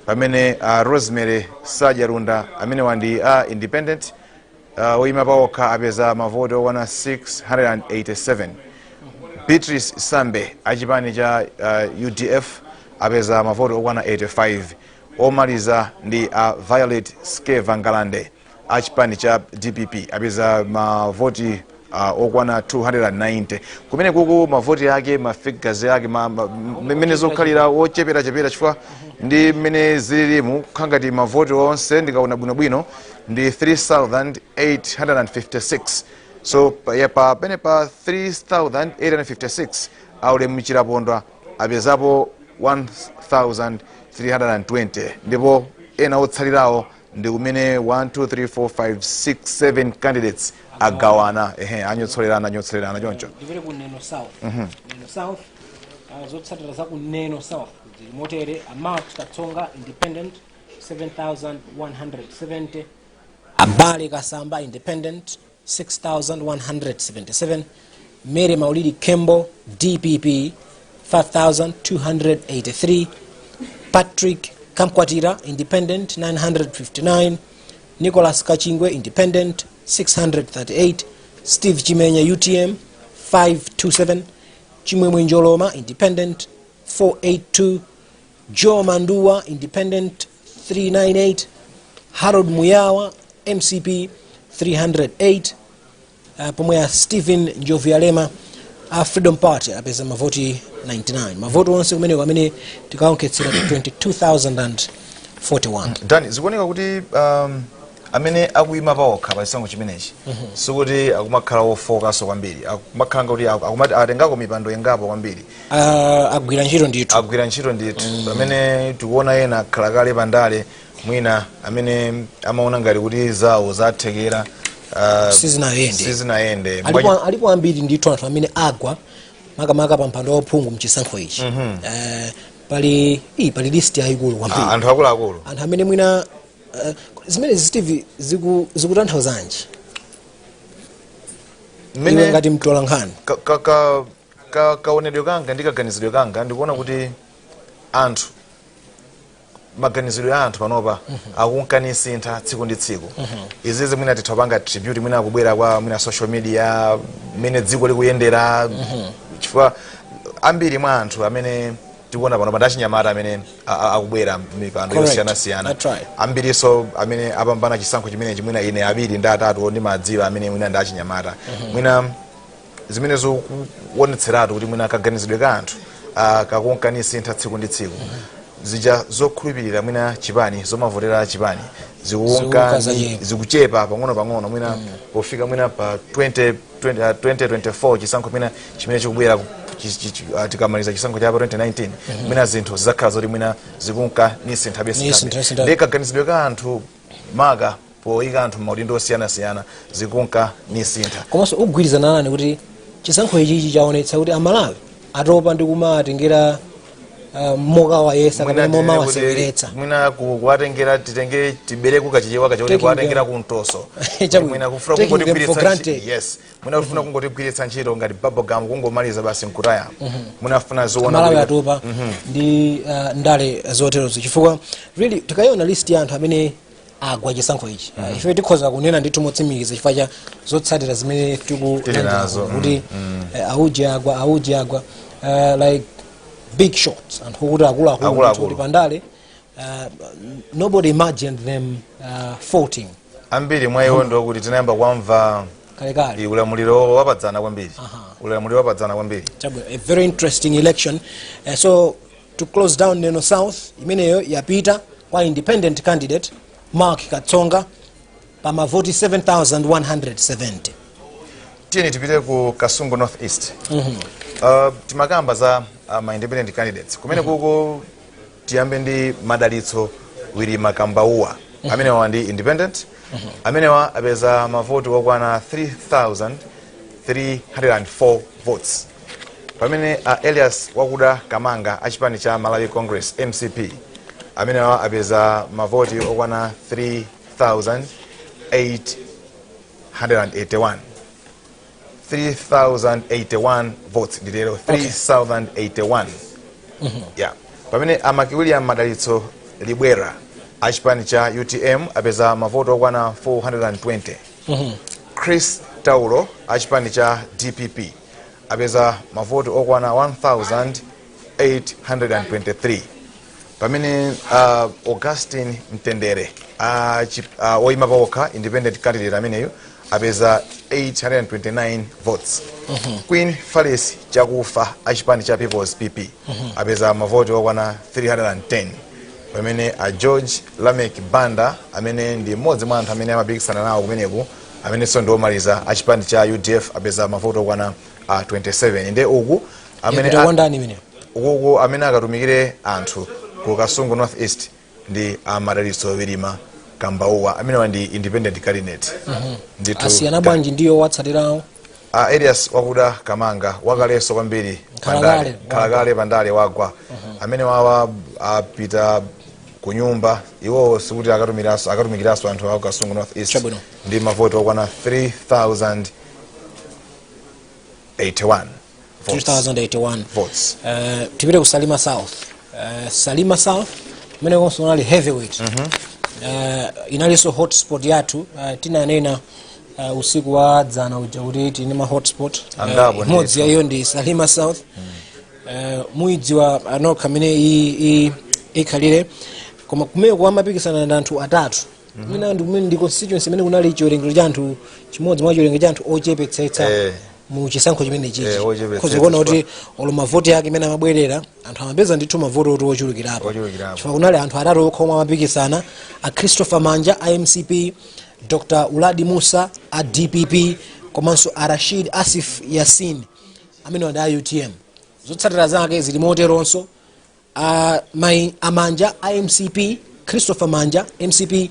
Pamene Rosemary Sajarunda amene wandi independent woyima paokha apeza mavoti okwana 687. Beatrice Sambe achipani cha UDF apeza mavoti okwana 85. Omaliza ndi Violet Skeva Ngalande achipani cha DPP apeza mavoti okwana 290. Kumene kuku mavoti yake mafigures yake mene zokhalira wochepera chifukwa ndi mene zililimu khangati mavoti onse ndikaona bwinobwino ndi 3856. So pa pene pa 3856 aule mchirapondwa apezapo 1320 ndipo ena otsalirawo ndi kumene 1 2 3 4 5 6 7 candidates agawana anyotsolerana choncho ndivere ku Neno South. Neno South zotsatira za ku Neno South motere Mark Katsonga independent 7170, Abale Kasamba independent 6177, Mary Maulidi Kembo DPP 5283, Patrick Kamkwatira independent 959, Nicholas Kachingwe independent 638, Steve Chimenya UTM 527, Chimwemwe Njoloma independent 482, Joe Mandua independent 398, Harold Muyawa MCP 308, pomwe Stephen Njovialema Freedom Party apeza mavoti 99. Mavoti onse kumene amene tikaonkhetsera 22,041. Dani zikuoneka kuti amene akuyima paokha pa chisankho chimenechi sikuti akumakhala ofocus kwambiri, akumakhala kuti akumati atengako mipando ingapo kwambiri, agwira ntchito ndithu amene tikuona ena akhala kale pandale mwina amene amaona ngati kuti zawo zathekera sizinayende. Alipo ambiri ndithu anthu amene agwa makamaka pa mpando waphungu mchisankho ichi. Pali list yayikulu kwambiri, anthu akuluakulu, anthu amene mwina zimene Steve zikutanthauzanji iwe ngati mtola nkhani kaonedwe kanga ndi kaganizidwe kanga ndikuona kuti anthu maganizidwe ya anthu panopa akunkanisintha tsiku ndi tsiku. Izizi mwina tithapanga tribute mwina akubwera kwa mwina social media mwina dziko likuyendera chifukwa ambiri mwa anthu amene tikuona panopa ndachinyamata amene akubwera mipando yosiyanasiyana, ambiriso amene apambana chisankho chimenechi mwina ine abiri ndi atatu ndi madziwa amene mwina ndachinyamata mwina zimene zikuonetseratu kuti mwina kaganizidwe ka anthu kakunkanisintha tsiku ndi tsiku. Zija zokhulupirira mwina chipani zomavotera chipani zikuchepa pang'ono mwina pofika mwina pa 2024 chisankho mwina chimene chikubwera tikamaliza chisankho cha 2019 mwina zinthu zizakhala zoti mwina zikunka nisintha besinthabe ndi kaganizidwe ka anthu maka poyika anthu maudindo osiyanasiyana zikunka nisintha. Komanso ugwirizana nani kuti chisankho ichi chaonetsa kuti amalawi atopa ndi kumatengera moka wa yesa kana moma waseweretsa mwina kuwatengera titenge tibereko kachichewa kachote kuwatengera kuntoso mwina kufuna kungotibwiritsa mwina kufuna kungotibwiritsa ntchito ngati bubblegum kungomaliza basi nkutaya mwina funa zoona Malawi atopa ndi ndale zoterozo chifukwa really tikaiona list ya anthu amene agwa chisankho ichi ife tikhoza kunena ndithu motsimikiza chifukwa cha zotsatira zimene tikunazo kuti auji agwa like big shots and who akulu pandale nobody imagined them faulting. Ambiri mwa iwo ndo kuti tinayamba kwamva kale ulamuliro wapadzana kwambiri. A very interesting election. So to close down Neno South imeneyo yapita kwa independent candidate Mark Katsonga pa mavoti 7170. Tieni tipite ku Kasungu North East. Timakamba za ma independent candidates kumene kuko tiyambe ndi madalitso wili makambauwa amene wandi independent amenewa apeza mavoti okwana 3,304 votes. Pamene Elias Wakuda Kamanga achipani cha Malawi Congress MCP amenewa apeza mavoti okwana 3,881. 3,081 votes didero 3,081. Yeah. Pamene Amaki William Madalitso Libwera achipani cha UTM apeza mavoti okwana 420. Chris Taulo achipani cha DPP apeza mavoti okwana 1,823. Pamene Augustine Mtendere oima pawokha independent candidate ameneyo apeza 829 votes. Queen Phyllis Chakufa achipani cha People's PP apeza mavoti okwana 310. Pamene George Lamek Banda amene ndi mmodzi mwa anthu amene amapikisana nawo kumeneku amene sondo omaliza achipani cha UDF apeza mavoti okwana 27. Nde uku amene uku amene akatumikire anthu ku Kasungu North East ndi Madalitso Wilima Kambauwa amene ndi independent candidate. Asiyana bwanji ndiyo watsatirawo Elias Wakuda Kamanga wakaleso kwambiri Kalagale Bandale wagwa amene wawa apita kunyumba iwo sikuti akatumikiraso anthu a Kasungu North East ndi mavoti okwana 3,081 votes. Tipite ku Salima South. Salima South mene konso unali heavyweight. Inalinso hotspot yathu tinanena usiku wa dzana uja kuti tine ma hotspot modzi yayo ndi Salima South. Muidziwa anokha mene ikhalire koma kumeko kwamapikisana ndi anthu atatu. Mina ndi constituency mene kunali chiwerengero cha anthu chimodzi mwa chiwerengero cha anthu ochepetsetsa mu chisankho chimene chichi kuona kuti olo mavoti yake imene amabwerera anthu amapeza ndithu mavoti oti ochulukirapo chifukwa kunali anthu atatu okha omwe amapikisana a Christopher Manja a MCP, Dr. Uladi Musa a DPP komanso a Rashid Asif Yasin amene wanda a UTM. Zotsatira zake zili moteronso Manja a MCP, Christopher Manja MCP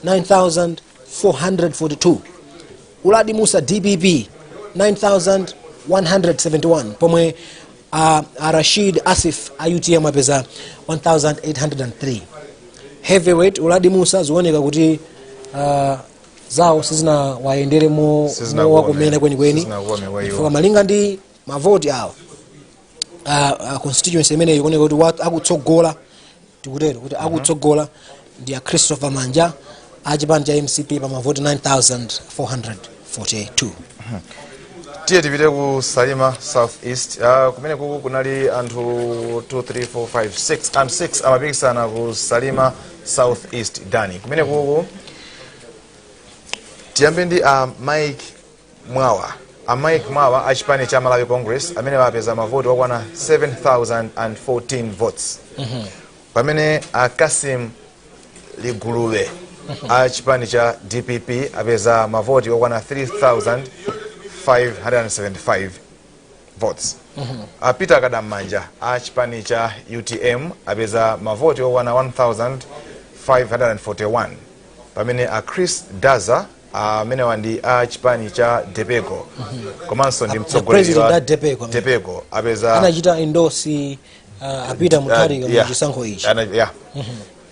9,442, Uladi Musa DPP 9,171 pomwe Rashid Asif UTM apeza 1,803. Heavyweight Uladi Musa zioneka kuti zawo sizina waendere mo wakumene kwenikweni chifukwa malinga ndi mavoti awo constituency imene ikuoneka kuti akutsogola tikutero kuti akutsogola ndi a Christopher Manja achipani cha MCP pa mavoti 9,442. Tiye tipite ku Salima South East kumene kuku kunali anthu 2 3 4 5 6 and 6 amapikisana ku Salima South East Dani kumene kuku tiyambe ndi Mike Mwawa achipani cha Malawi Congress amene wapeza mavoti okwana 7,014 votes. Pamene Kasim Liguluwe achipani cha DPP apeza mavoti okwana 3,575 votes. Peter Kadamanja achipani cha UTM apeza mavoti okwana 1,541. Pamene Chris Daza amene wandi achipani cha Depego komanso ndi mtsogoleri wa Depego apeza anachita endorse apita mutharika mu chisankho ichi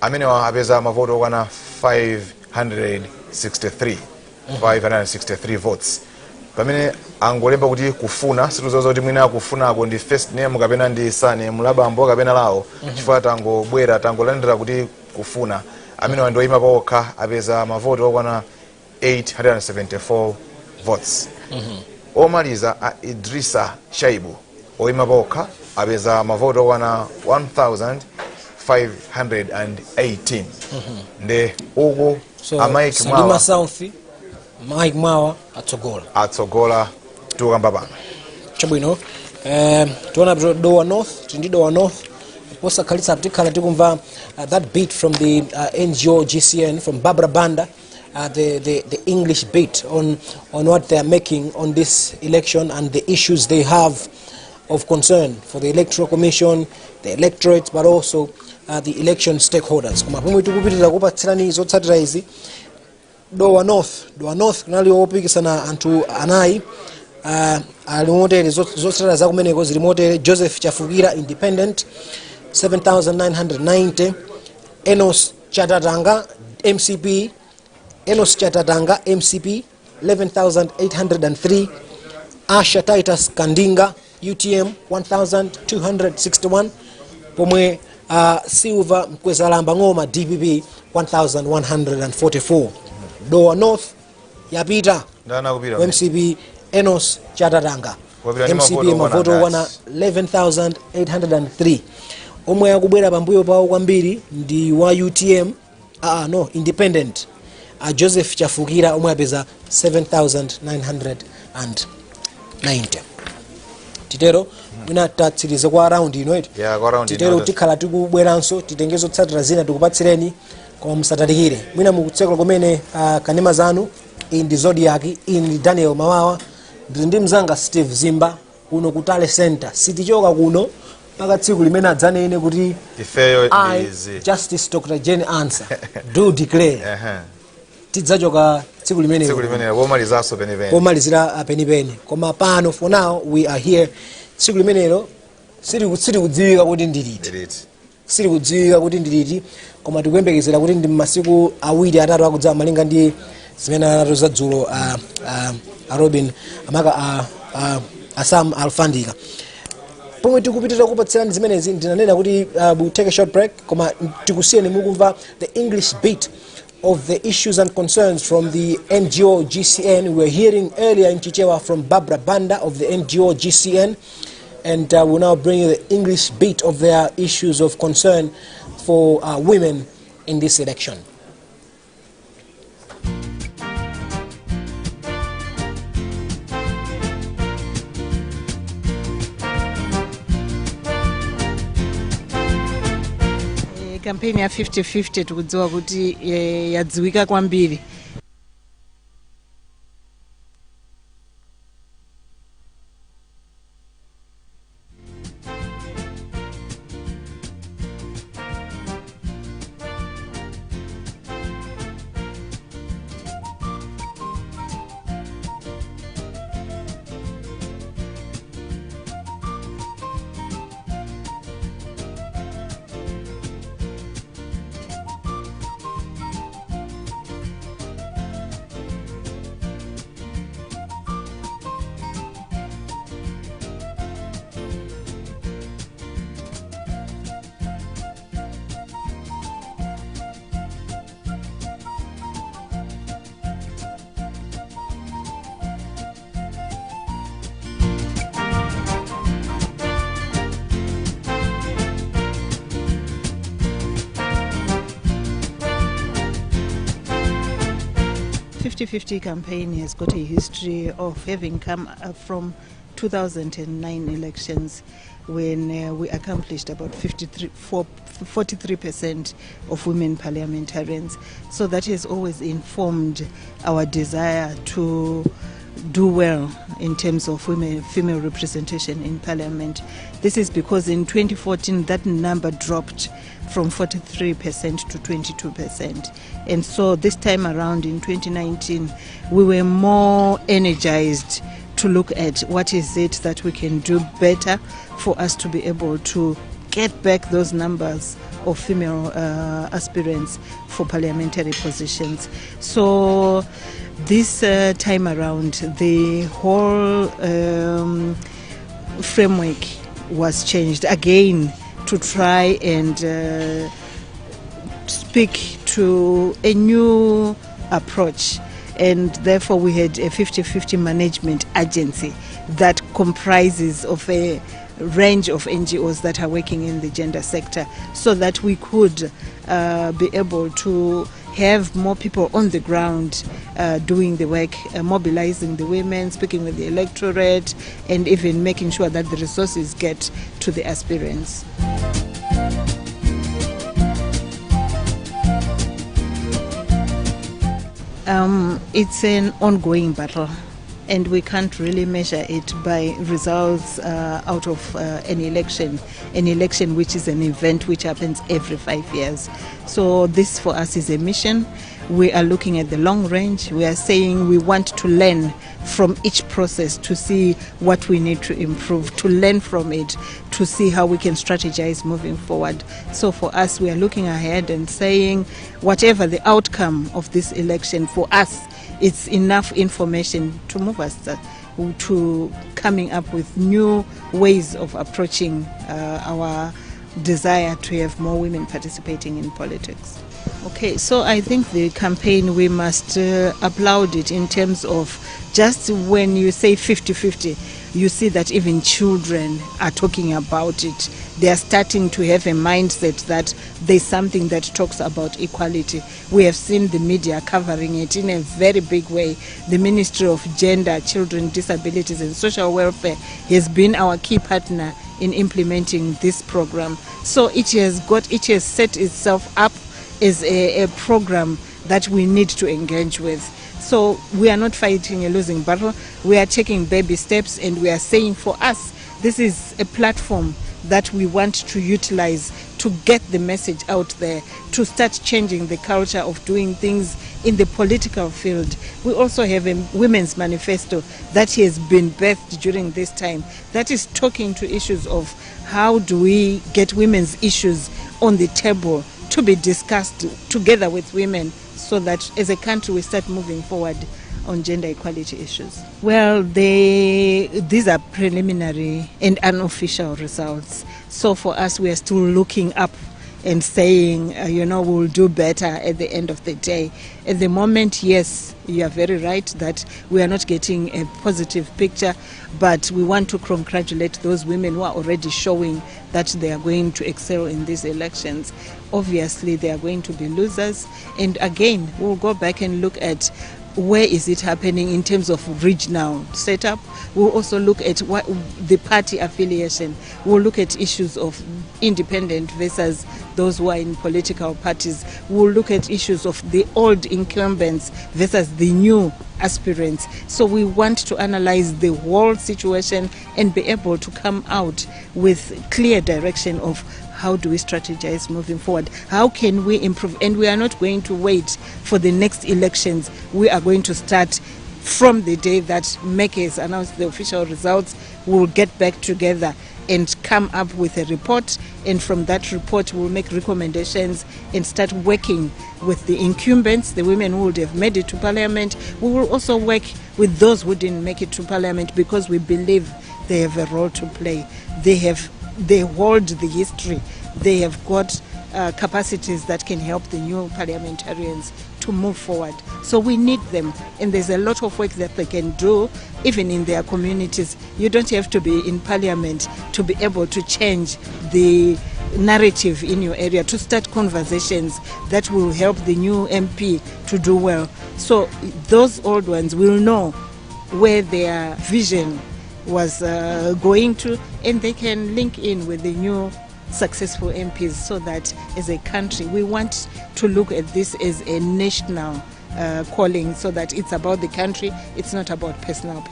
amene apeza mavoti okwana 563 votes. Pamene angolemba kuti kufuna situzoza kuti mwina kufunako ndi first name kapena ndi surname labambo kapena lawo chifukwa tangobwera tangolandira kuti kufuna amene wandoima pawokha apeza mavoti okwana 874 votes. Omaliza Idrisa Shaibu oima pawokha apeza mavoti okwana 1,518. Nde uku Salima South Mike Mwawa atsogola tukamba pano chabwino. Tuona Dowa North tindi Dowa North posa khalitsa tikhala tikumva that beat from the NGO GCN from Barbara Banda, the English beat on what they are making on this election and the issues they have of concern for the Electoral Commission, the electorate, but also the election stakeholders. Koma pomwe tikupitira kupatsirani zotsatira izi Dowa North kunali opikisana anthu anayi ali motere zotsatira za kumeneko zili motere: Joseph Chafukira Independent 7,990, Enos Chatatanga MCP 11,803, Asha Titus Kandinga UTM 1,261, pomwe Silver Mkwezalamba Ngoma DPP 1,144. Dowa North yapita MCP Enos Chatatanga MCP mavoto wana 11,803. omwe akubwera pambuyo pawo kwambiri ndi wa UTM Independent Joseph Chafukira omwe apeza 7,990. titero mwina tatsirize kwa round ino eti titero tikhala tikubweranso titengezo tsatira zina tikupatsireni koma musatalikire mwina mukutsekula kumene kanema zanu. Iyi ndi Zodiac, iyi ndi Daniel Mawawa, ndi mzanga Steve Zimba kuno ku Tale Center. Sitichoka kuno mpaka tsiku limene adzanene kuti I, Justice Dr. Jane Answer, do declare. Tidzachoka tsiku limene pomalizira penipeni. Koma pano for now we are here. Tsiku limenelo sitikudziwika kuti ndiliti, koma tikuyembekezera kuti ndi masiku awiri atatu akudza malinga ndi zimene anatu za dzulo Robin amaka Asam Alfandika. Pomwe tikupitira kupatsirani zimenezi ndinanena kuti we'll take a short break, koma tikusiyeni mukumva the English beat of the issues and concerns from the NGO GCN. We were hearing earlier in Chichewa from Barbara Banda of the NGO GCN, and we'll now bring you the English beat of their issues of concern for women in this election. Kampeni ya 50-50 tukudziwa kuti yadziwika kwambiri. The 50-50 campaign has got a history of having come from 2009 elections, when we accomplished about 43% of women parliamentarians. So that has always informed our desire to do well in terms of female representation in parliament. This is because in 2014 that number dropped from 43% to 22%. And so this time around in 2019 we were more energized to look at what is it that we can do better for us to be able to get back those numbers of female aspirants for parliamentary positions. So this time around the whole framework was changed again to try and speak to a new approach, and therefore we had a 50-50 management agency that comprises of a range of NGOs that are working in the gender sector, so that we could be able to have more people on the ground doing the work, mobilizing the women, speaking with the electorate, and even making sure that the resources get to the aspirants. It's an ongoing battle. and we can't really measure it by results out of an election which is an event which happens every 5 years. So this for us is a mission. We are looking at the long range. We are saying we want to learn from each process to see what we need to improve, to learn from it, to see how we can strategize moving forward. So for us, we are looking ahead and saying whatever the outcome of this election, for us, it's enough information to move us to coming up with new ways of approaching our desire to have more women participating in politics. Okay, so I think the campaign, we must applaud it in terms of just when you say 50-50, you see that even children are talking about it. They are starting to have a mindset that there's something that talks about equality. We have seen the media covering it in a very big way. The Ministry of Gender, Children, Disabilities and Social Welfare has been our key partner in implementing this program. So it has set itself up as a program that we need to engage with. So we are not fighting a losing battle. We are taking baby steps, and we are saying for us, this is a platform that we want to utilize to get the message out there, to start changing the culture of doing things in the political field. We also have a women's manifesto that has been birthed during this time that is talking to issues of how do we get women's issues on the table to be discussed together with women, so that as a country we start moving forward on gender equality issues. Well, these are preliminary and unofficial results. So for us, we are still looking up and saying, we'll do better at the end of the day. At the moment, yes, you are very right that we are not getting a positive picture, but we want to congratulate those women who are already showing that they are going to excel in these elections. Obviously, they are going to be losers. And again, we'll go back and look at where is it happening in terms of regional setup. We'll also look at what the party affiliation. We'll look at issues of independent versus those who are in political parties. We'll look at issues of the old incumbents versus the new aspirants. So we want to analyze the whole situation and be able to come out with clear direction of how do we strategize moving forward? How can we improve? And we are not going to wait for the next elections. We are going to start from the day that MEC has announced the official results. We will get back together and come up with a report, and from that report we'll make recommendations and start working with the incumbents, the women who would have made it to parliament. We will also work with those who didn't make it to parliament, because we believe they have a role to play. They hold the history. They have got capacities that can help the new parliamentarians to move forward. So we need them, and there's a lot of work that they can do even in their communities. You don't have to be in parliament to be able to change the narrative in your area, to start conversations that will help the new MP to do well. So those old ones will know where their vision was going to, and they can link in with the new successful MPs, so that as a country we want to look at this as a national calling, so that it's about the country, it's not about personal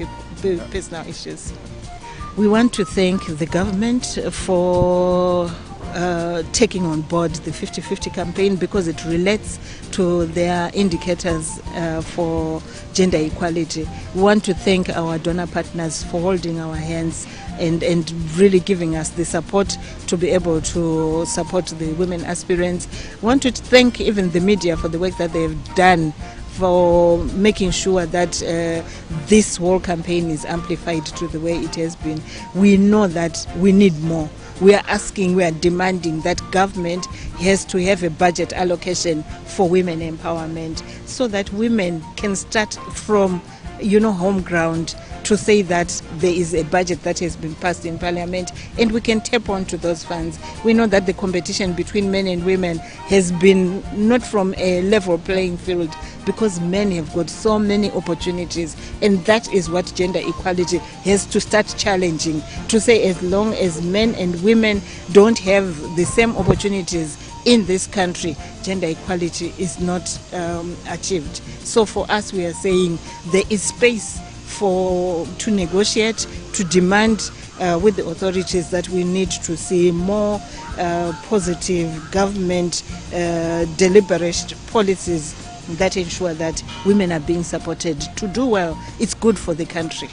issues. We want to thank the government for taking on board the 50-50 campaign, because it relates to their indicators for gender equality. We want to thank our donor partners for holding our hands and really giving us the support to be able to support the women aspirants. We want to thank even the media for the work that they've done for making sure that this whole campaign is amplified to the way it has been. We know that we need more. We are asking, we are demanding that government has to have a budget allocation for women empowerment, so that women can start from home ground to say that there is a budget that has been passed in parliament, and we can tap onto those funds. We know that the competition between men and women has been not from a level playing field, because men have got so many opportunities, and that is what gender equality has to start challenging, to say as long as men and women don't have the same opportunities in this country, gender equality is not achieved. So for us, we are saying there is space to negotiate, to demand with the authorities that we need to see more positive government deliberate policies that ensure that women are being supported to do well. It's good for the country.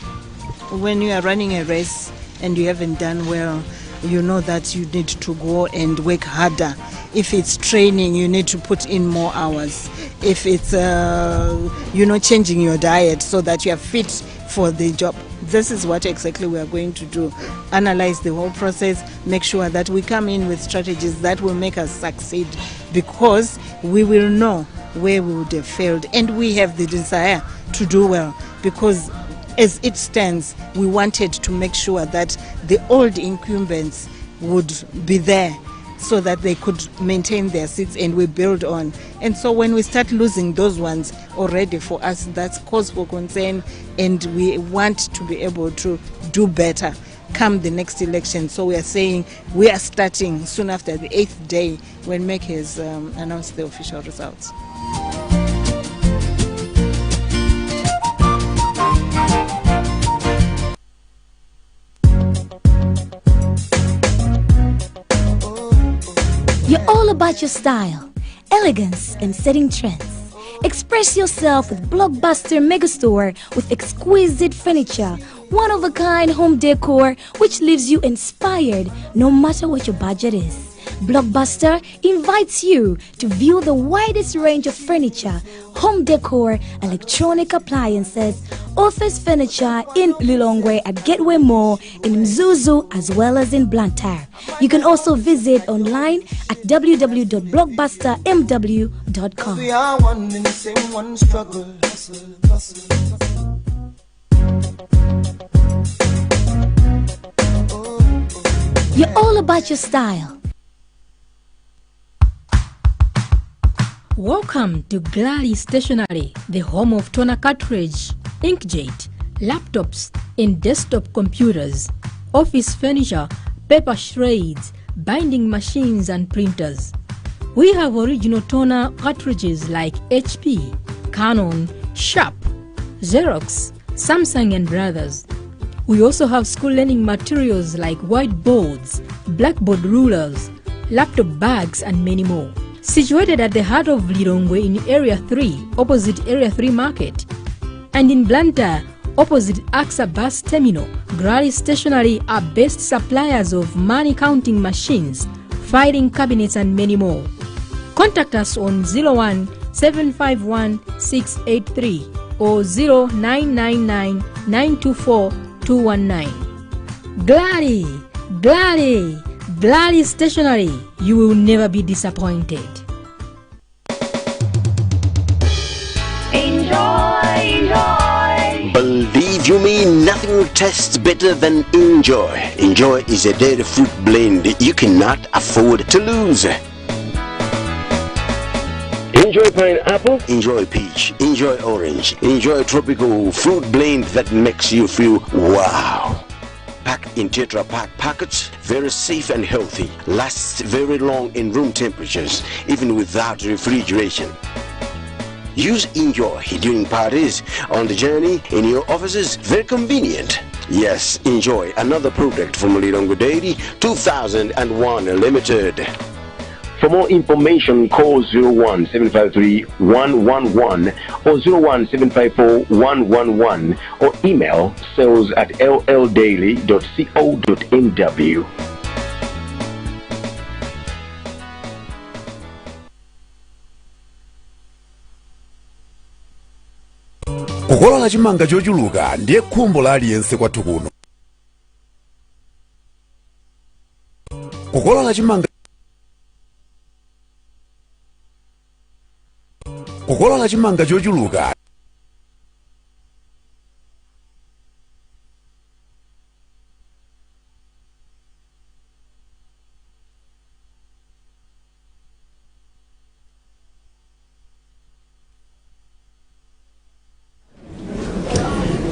When you are running a race and you haven't done well, you know that you need to go and work harder. If it's training, you need to put in more hours. If it's changing your diet so that you are fit for the job. This is what exactly we are going to do. Analyze the whole process, make sure that we come in with strategies that will make us succeed, because we will know where we would have failed, and we have the desire to do well, because as it stands, we wanted to make sure that the old incumbents would be there so that they could maintain their seats and we build on. And so when we start losing those ones, already for us, that's cause for concern, and we want to be able to do better come the next election. So we are saying we are starting soon after the 8th day when MEC has announced the official results. You're all about your style, elegance, and setting trends. Express yourself with Blockbuster Megastore with exquisite furniture, one-of-a-kind home decor which leaves you inspired no matter what your budget is. Blockbuster invites you to view the widest range of furniture, home decor, electronic appliances, office furniture in Lilongwe at Gateway Mall, in Mzuzu, as well as in Blantyre. You can also visit online at www.blockbustermw.com. We are one in the same, one struggle. Hustle, hustle, hustle. You're all about your style. Welcome to Glally Stationery, the home of toner cartridge, inkjet, laptops, and desktop computers, office furniture, paper shreds, binding machines, and printers. We have original toner cartridges like HP, Canon, Sharp, Xerox, Samsung, and Brothers. We also have school learning materials like whiteboards, blackboard rulers, laptop bags, and many more. Situated at the heart of Lilongwe in Area 3, opposite Area 3 Market, and in Blantyre, opposite AXA Bus Terminal, Glally Stationery are best suppliers of money counting machines, filing cabinets, and many more. Contact us on 01 751 683 or 0999 924 219. Glally, Glally, Glally Stationery, you will never be disappointed. Enjoy. Believe you me, nothing tastes better than Enjoy. Enjoy is a dairy fruit blend you cannot afford to lose. Enjoy pineapple, enjoy peach, enjoy orange, enjoy tropical fruit blend that makes you feel wow. Packed in Tetra Pak packets, very safe and healthy, lasts very long in room temperatures, even without refrigeration. Use Enjoy during parties, on the journey, in your offices, very convenient. Yes, Enjoy, another product from Lilongwe Dairy, 2001 Limited. For more information, call 01-753-111 or 01-754-111 or email sales@lldaily.co.nw. kukolola chimanga chochuluka ndiye khumbo la aliyense kwathu kuno. Kukolola chimanga chochuluka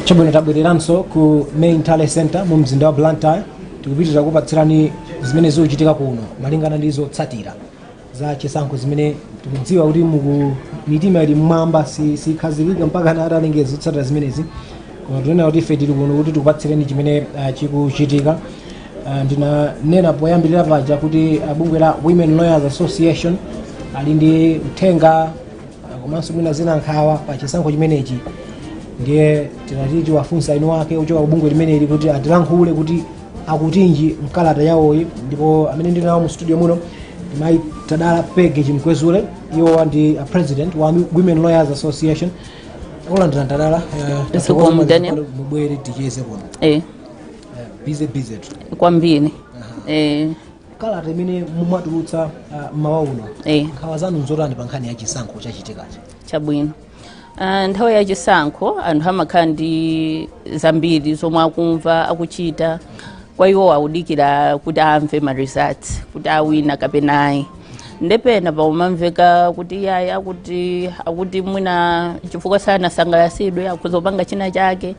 chabwino tabwereranso ku main talent center mu mzinda wa Blantyre tikupitiriza kupatsirani zimene zikuchitika kuno malingana ndi zotsatira za chisankho zimene tikudziwa kuti mitima ili mmwamba sikhazikika mpaka analengeza zotsatira zimenezi, tunena kuti ife tili kuno kuti tikupatsireni chimene chikuchitika. Ndinanena poyambirira paja kuti bungwe la Women Lawyers Association ali ndi uthenga komanso mwina zina nkhawa pa chisankho chimenechi. Ndiye tinati tiwafunsa inu wake uchoka kubungwe limeneli kuti atilankhule kuti akutinji mkalata yawoyi, ndipo amene ndili nawo mu studio muno Mai Tadala Pege Chimkwezule, iwo ndi president wa Women Lawyers Association. Olandira Tadala mubwere ticheze kuno. Busy kwambiri. Kalata imene mumatulutsa mmawa uno, nkhawa zanu nzotani pa nkhani ya chisankho chachitikachi? Chabwino. Nthawi ya chisankho anthu amakhala ndi zambiri zomwe akumva akuchita, kwa iwo awudikira kuti amve ma results kuti awina kapena ayi. Ndepena paumamveka kuti yaya akuti mwina chifukwa sana sangalasidwe akuzopanga china chake.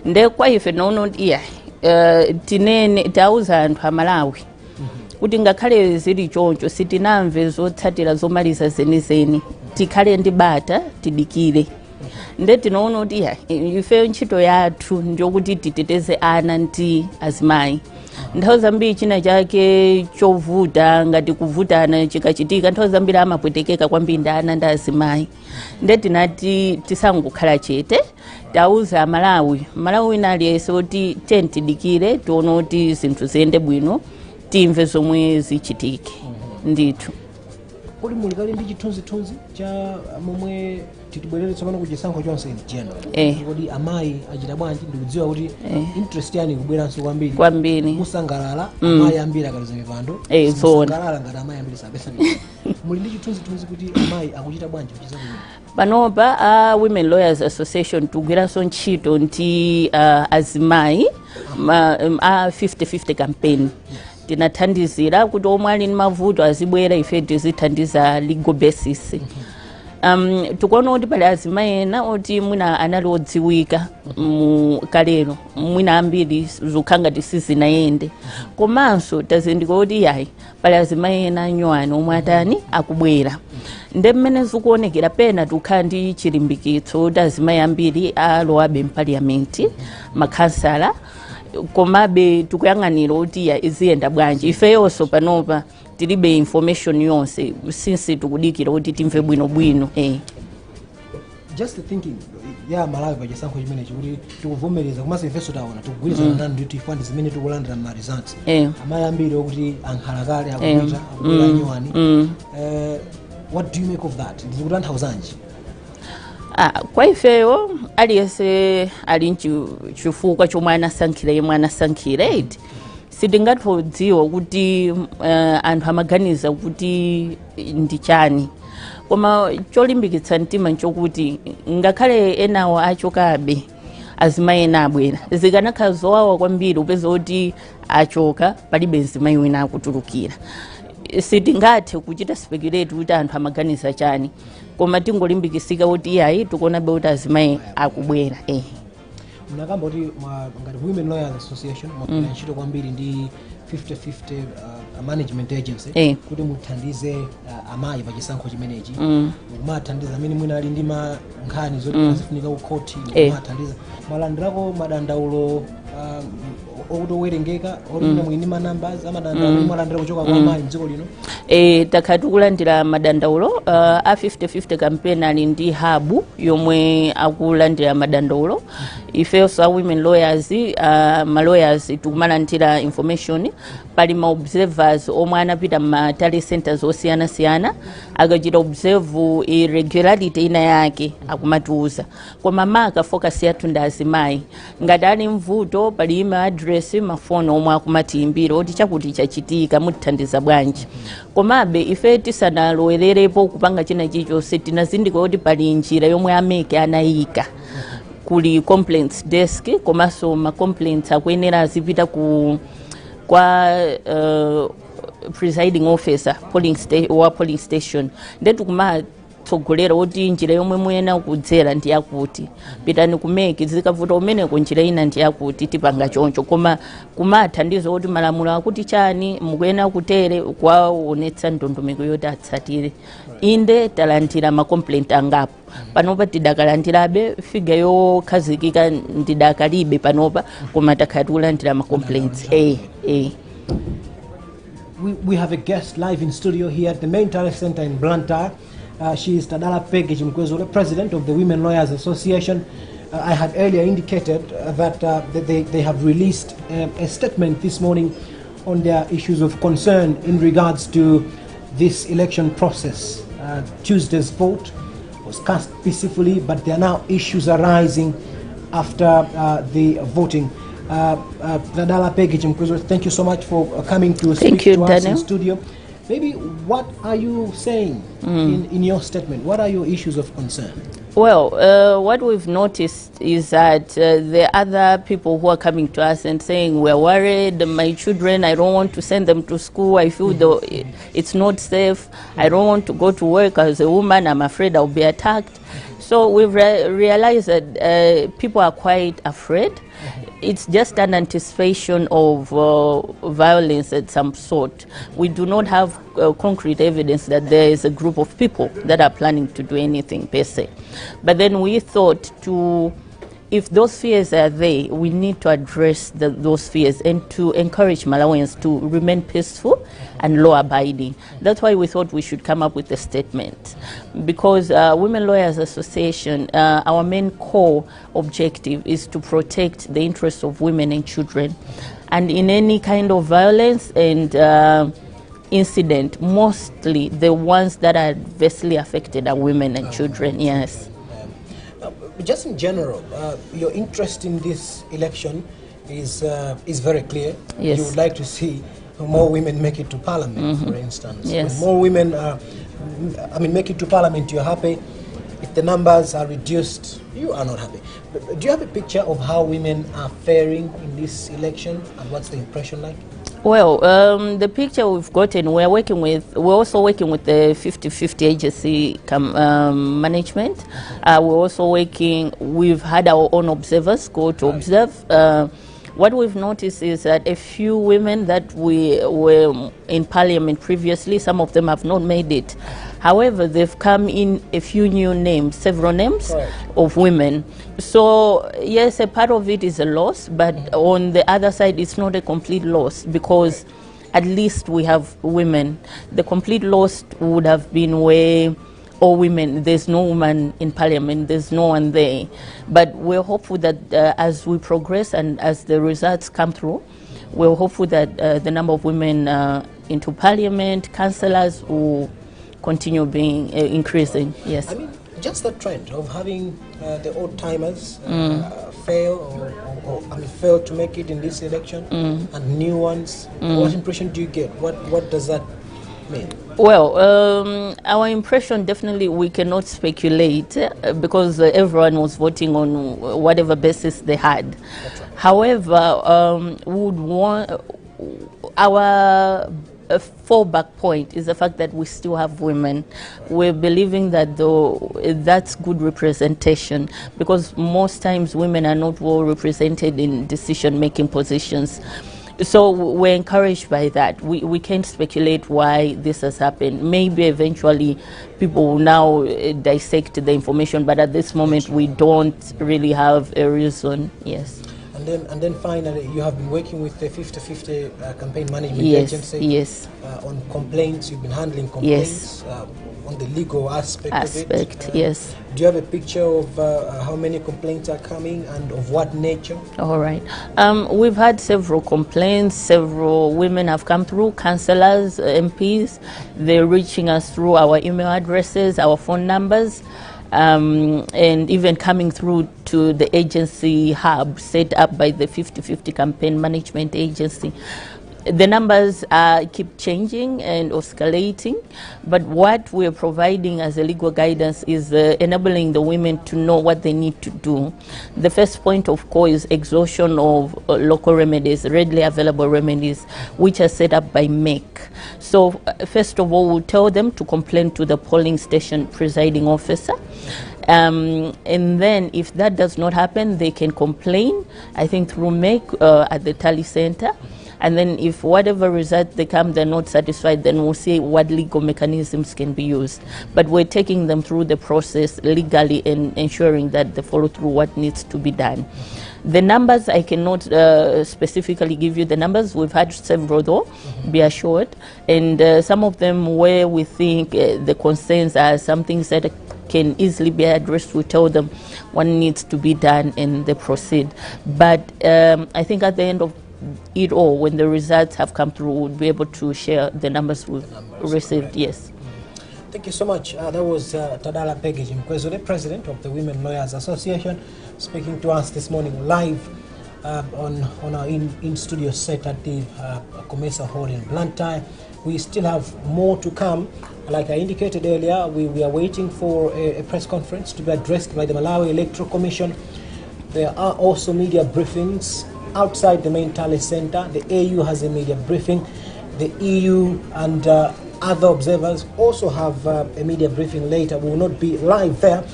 Nde kwa ife nono iya tinene tauza anthu amalawi kuti ngakhale zili choncho sitinamve zotsatira zomaliza zenizeni, tikhale ndi bata tidikire. Nde tinoona kuti ife ntchito yathu ndiyokuti titeteze ana ndi azimayi. Nthawi zambiri china chake chovuta ngati kuvutana chikachitika, nthawi zambiri amapwetekeka kwambiri ndi ana ndi azimayi. Nde tinati tisangokhala chete, tauza Malawi aliyense kuti tidikire tione kuti zinthu ziyende bwino, timve zomwe zichitike. Ndithu kodi mulikali ndi chithunzithunzi cha momwe titibwerere tsopano kuchisankho chonse general, kodi amayi achita bwanji? Ndikudziwa kuti interest yani kubweranso kwambiri musangalala amayi ambiri akaliza mipando, musangalala ngati amayi ambiri sabesa. Muli ndi chithunzithunzi kuti amayi akuchita bwanji kuchisankho? Panopa Women Lawyers Association tugwiranso ntchito ndi azimayi 50-50 campaign. Tinathandizira kuti omwe ali ndi mavuto azibwera ife tizithandiza legal basis. Tikuona kuti pali azimayi ena oti mwina anali odziwika kalero, mwina ambiri zukhanga tisizinayende, komanso tazindika kuti yayi pali azimayi ena anyuwani omwe atani akubwera. Nde mmene zikuonekera pena tukhala ndi chilimbikitso kuti azimayi ambiri alowabe mpaliyamenti, makhansala, komabe tikuyang'anira kuti iziyenda bwanji. Ifeyonso panopa tilibe information yonse since tikudikira kuti timve bwinobwino. Just thinking Malawi pa chisankho chimenechi kuti tikuvomereza komanso ifenso taona tikugwirizana nanu ndi tifandi zimene tikulandira ma results. Amayi ambiri okuti ankhala kale akupita akubwera anyuwani. What do you make of that? Ndikutanthauzanji? Kwa ifeyo aliyense ali chifukwa chomwe anasankhira sitingathodziwa kuti anthu amaganiza kuti ndi chani, koma cholimbikitsa mtima nchokuti ngakhale enawo achokabe azimayi ena abwera, zikanakhala zowawa kwambiri upeza kuti achoka palibe mzimayi wina akutulukira. Sitingathe kuchita speculate kuti anthu amaganiza chani, koma tingolimbikisika kuti iyayi tikuonabe kuti azimayi akubwera. Munakamba kuti ngati Women Lawyers Association mwagwira ntchito kwambiri ndi 50-50 management agency kuti muthandize amayi pa chisankho chimenechi. Mumathandiza amene mwina ali ndi nkhani zoti zifunika ku court, mumathandiza. Mwalandirako madandaulo okuti owerengeka olimba mwini numbers amadandaulo mwalandira kuchoka kwa amayi mdziko lino? Takhala tikulandira madandaulo a 50-50 campaign ali ndi hub yomwe akulandira madandaulo. Ifenso a Women Lawyers ma lawyers tikumalandira information, pali ma observers omwe anapita ma tally centers osiyana akachita observe irregularity ina yake akumatiuza, koma maka focus yathu ndi azimayi. Ngati ali mvuto pali email address, mafoni omwe akumatiimbira oti chakuti chachitika mutithandiza bwanji. Komabe ife tisanalowererepo kupanga china chilichonse tinazindika kuti pali njira yomwe ameke anayika kuli complaints desk, komanso ma complaints akuyenera azipita kwa presiding officer polling station. Nde akutsogolera kuti njira yomwe muyena kudzera ndi yakuti pitani kumeki zikavuta umeneko njira ina ndi yakuti tipanga choncho koma kumatha ndizo kuti malamulo akuti chani mukuyena kutere kwaonetsa ndondomeko yoti atsatire inde talandira makomplaint angapo panopa tidakalandirabe figa yokhazikika ndidakalibe panopa koma takhatiulandira makomplaints We have a guest live in studio here at the main talent center in Blantyre. She is Tadala Pege Chimkwezole, president of the Women Lawyers Association. I had earlier indicated that they have released a statement this morning on their issues of concern in regards to this election process. Tuesday's vote was cast peacefully, but there are now issues arising after the voting. Tadala Pege Chimkwezole, thank you so much for coming to speak to us in studio. Maybe what are you saying in your statement? What are your issues of concern? Well, what we've noticed is that the other people who are coming to us and saying, we're worried, my children, I don't want to send them to school, I feel it's not safe, I don't want to go to work as a woman, I'm afraid I'll be attacked. So we've realized that people are quite afraid. It's just an anticipation of violence at some sort. We do not have concrete evidence that there is a group of people that are planning to do anything per se. But then we thought if those fears are there, we need to address those fears and to encourage Malawians to remain peaceful and law-abiding. That's why we thought we should come up with a statement. Because Women Lawyers Association, our main core objective is to protect the interests of women and children. And in any kind of violence and incident, mostly the ones that are adversely affected are women and children, yes. Just in general, your interest in this election is very clear. Yes. You would like to see more women make it to parliament, for instance. Yes. When more women make it to parliament, you're happy. If the numbers are reduced, you are not happy. But do you have a picture of how women are faring in this election and what's the impression like? Well, the picture we've gotten, we're also working with the 50-50 agency management. We've had our own observers go to observe. What we've noticed is that a few women that were in parliament previously, some of them have not made it. However, they've come in a few new names, several names of women. So yes, a part of it is a loss, but on the other side, it's not a complete loss because at least we have women. The complete loss would have been where all women, there's no woman in parliament, there's no one there. But we're hopeful that as we progress and as the results come through, we're hopeful that the number of women into parliament, councillors will continue being increasing, yes. I mean, just the trend of having the old-timers fail to make it in this election and new ones, what impression do you get? What does that mean? Well, our impression, definitely we cannot speculate because everyone was voting on whatever basis they had. However, we would want our fallback point is the fact that we still have women. We're believing that that's good representation because most times women are not well represented in decision-making positions. So we're encouraged by that. We can't speculate why this has happened. Maybe eventually people will now dissect the information, but at this moment we don't really have a reason, yes. And then finally, you have been working with the 50-50 campaign management agency. Yes. On complaints, you've been handling complaints. On the legal aspect of it. Yes. Do you have a picture of how many complaints are coming and of what nature? All right. We've had several complaints. Several women have come through, councillors, MPs. They're reaching us through our email addresses, our phone numbers, and even coming through to the agency hub set up by the 50-50 campaign management agency. The numbers keep changing and escalating, but what we're providing as a legal guidance is enabling the women to know what they need to do. The first point of call is exhaustion of local remedies, readily available remedies, which are set up by MEC. So first of all, we'll tell them to complain to the polling station presiding officer. And then if that does not happen, they can complain, I think through MEC at the tally center. And then if whatever result they come, they're not satisfied, then we'll see what legal mechanisms can be used. But we're taking them through the process legally and ensuring that they follow through what needs to be done. The numbers, I cannot specifically give you the numbers. We've had several though, be assured. And some of them where we think the concerns are some things that can easily be addressed, we tell them what needs to be done and they proceed. But I think at the end of it all, when the results have come through, we'll be able to share the numbers we've received, right. Yes. Thank you so much. That was Tadala Peggy Mkwezo, the president of the Women Lawyers Association, speaking to us this morning live on our in-studio set at the Comesa Hall in Blantyre. We still have more to come. Like I indicated earlier, we are waiting for a press conference to be addressed by the Malawi Electoral Commission. There are also media briefings outside the main tally center. The AU has a media briefing. The EU and other observers also have a media briefing later. We will not be live there,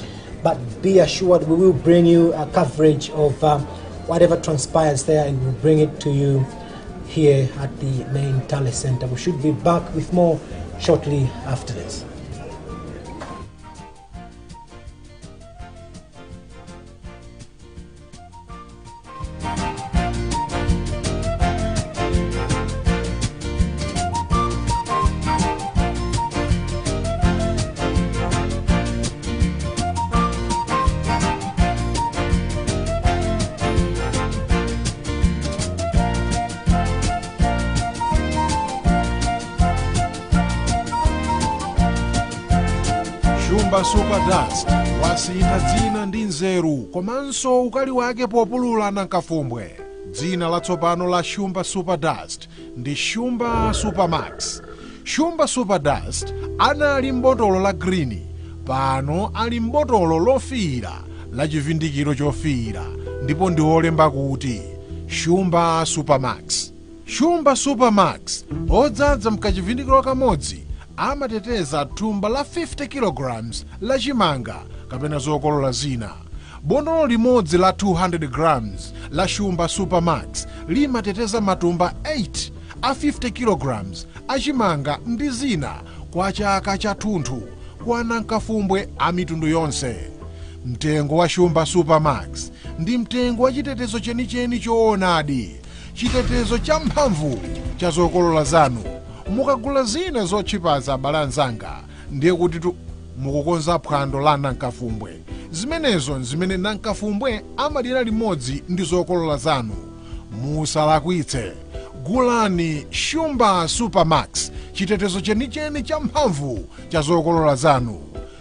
but be assured we will bring you a coverage of whatever transpires there, and we'll bring it to you here at the main tally center. We should be back with more shortly after this. Shumba Super Dust wasintha dzina ndi nzeru komanso ukali wake populula nankafumbwe. Dzina latsopano la Shumba Super Dust ndi Shumba Super Max. Shumba Super Dust anali mbotolo la green, pano ali mbotolo lofiira la chivindikiro chofiira, ndipo ndi olemba kuti Shumba Super Max. Shumba Super Max odzadza mkachivindikiro kamodzi amateteza thumba la 50 kilograms la chimanga kapena zokolola zina. Botolo limodzi la 200 grams la Shumba Super Max limateteza matumba 8 a 50 kilograms a chimanga ndi zina kwa chaka chathunthu kwa nankafumbwe a mitundu yonse. Mtengo wa Shumba Super Max ndi mtengo wa chitetezo chenicheni choonadi, chitetezo cha mphamvu cha zokolola zanu. Mukagula zina zochipaza balanzanga, ndiye kuti mukukonza phwando la nankafumbwe. Zimenezo zimene nankafumbwe amadira limodzi ndi zokolola zanu. Musalakwitse, gulani Shumba Super Max, chitetezo chenicheni cha mphamvu cha zokolola zanu.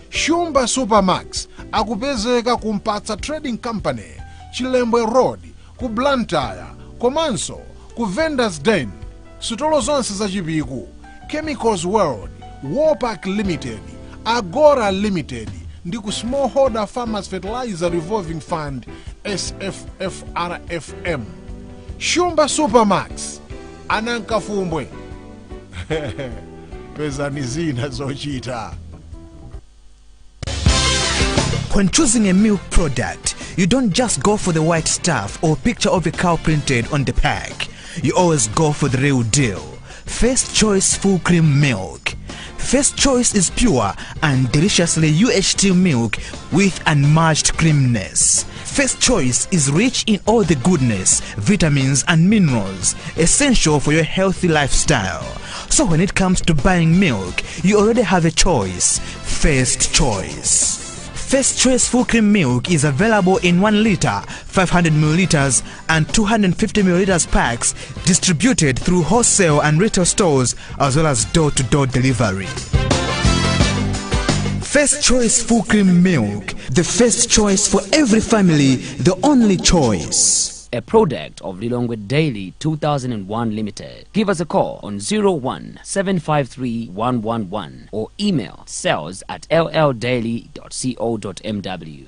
Shumba Super Max akupezeka ku Mpatsa Trading Company, Chilembwe Road, ku Blantyre, komanso ku Vendors Den, sitolo zonse za Chipiku, Chemicals World, Warpack Limited, Agora Limited, ndi ku Smallholder Farmers Fertilizer Revolving Fund, SFFRFM. Shumba Super Max, anankafumbwe. Pezani zina zochita. When choosing a milk product, you don't just go for the white stuff or picture of a cow printed on the pack. You always go for the real deal. First Choice Full Cream Milk. First Choice is pure and deliciously UHT milk with unmatched creaminess. First Choice is rich in all the goodness, vitamins and minerals essential for your healthy lifestyle. So when it comes to buying milk, you already have a choice. First Choice. First Choice Full Cream Milk is available in 1 liter, 500 milliliters and 250 milliliters packs, distributed through wholesale and retail stores as well as door-to-door delivery. First Choice Full Cream Milk, the first choice for every family, the only choice. A product of Lilongwe Daily 2001 Limited. Give us a call on 01-753-111 or email sales@lldaily.co.mw.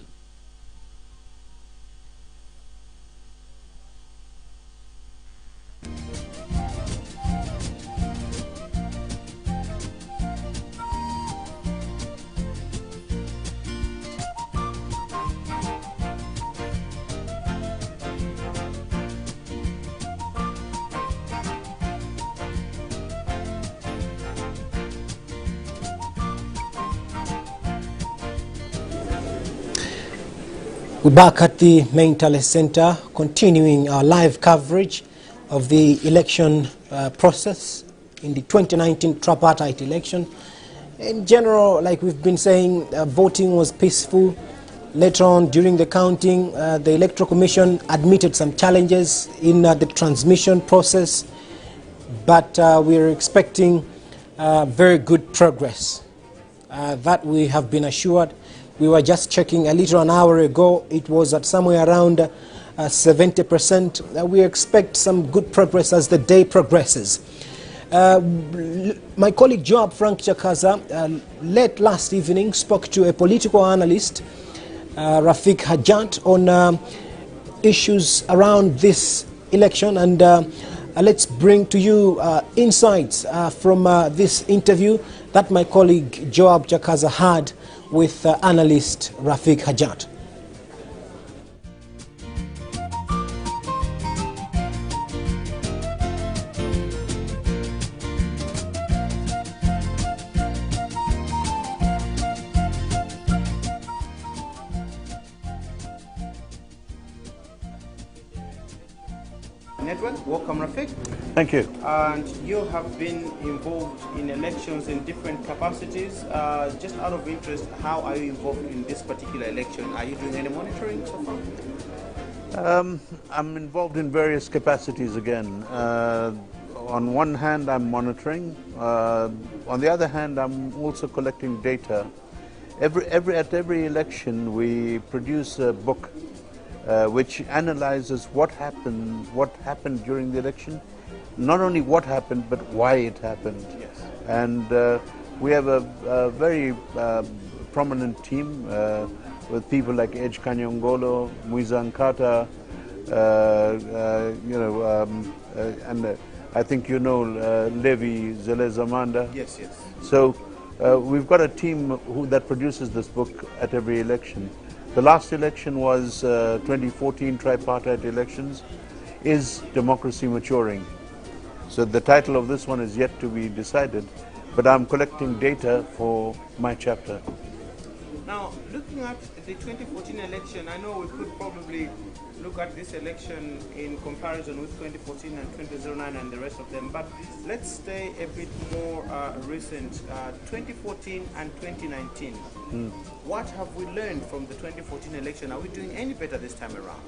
We're back at the main Tale Center, continuing our live coverage of the election process in the 2019 tripartite election. In general, like we've been saying, voting was peaceful. Later on, during the counting, the Electoral Commission admitted some challenges in the transmission process, but we're expecting very good progress. That we have been assured. We were just checking a little an hour ago. It was at somewhere around 70%. We expect some good progress as the day progresses. My colleague Joab Frank Chakaza, late last evening, spoke to a political analyst, Rafik Hajat, on issues around this election, and let's bring to you insights from this interview that my colleague Joab Chakaza had with analyst Rafik Hajat. Network. Welcome, Rafik. Thank you. And you have been involved in elections in different capacities. Just out of interest, how are you involved in this particular election? Are you doing any monitoring so far? I'm involved in various capacities again. On one hand, I'm monitoring. On the other hand, I'm also collecting data. At every election, we produce a book which analyzes what happened during the election. Not only what happened, but why it happened. Yes. And we have a very prominent team with people like Edge Kanyongolo, Muiza Nkata, and I think you know Levi Zelezamanda. Yes, yes. So we've got a team that produces this book at every election. The last election was 2014 tripartite elections. Is democracy maturing? So the title of this one is yet to be decided, but I'm collecting data for my chapter. Now, looking at the 2014 election, I know we could probably look at this election in comparison with 2014 and 2009 and the rest of them, but let's stay a bit more recent, 2014 and 2019. What have we learned from the 2014 election? Are we doing any better this time around?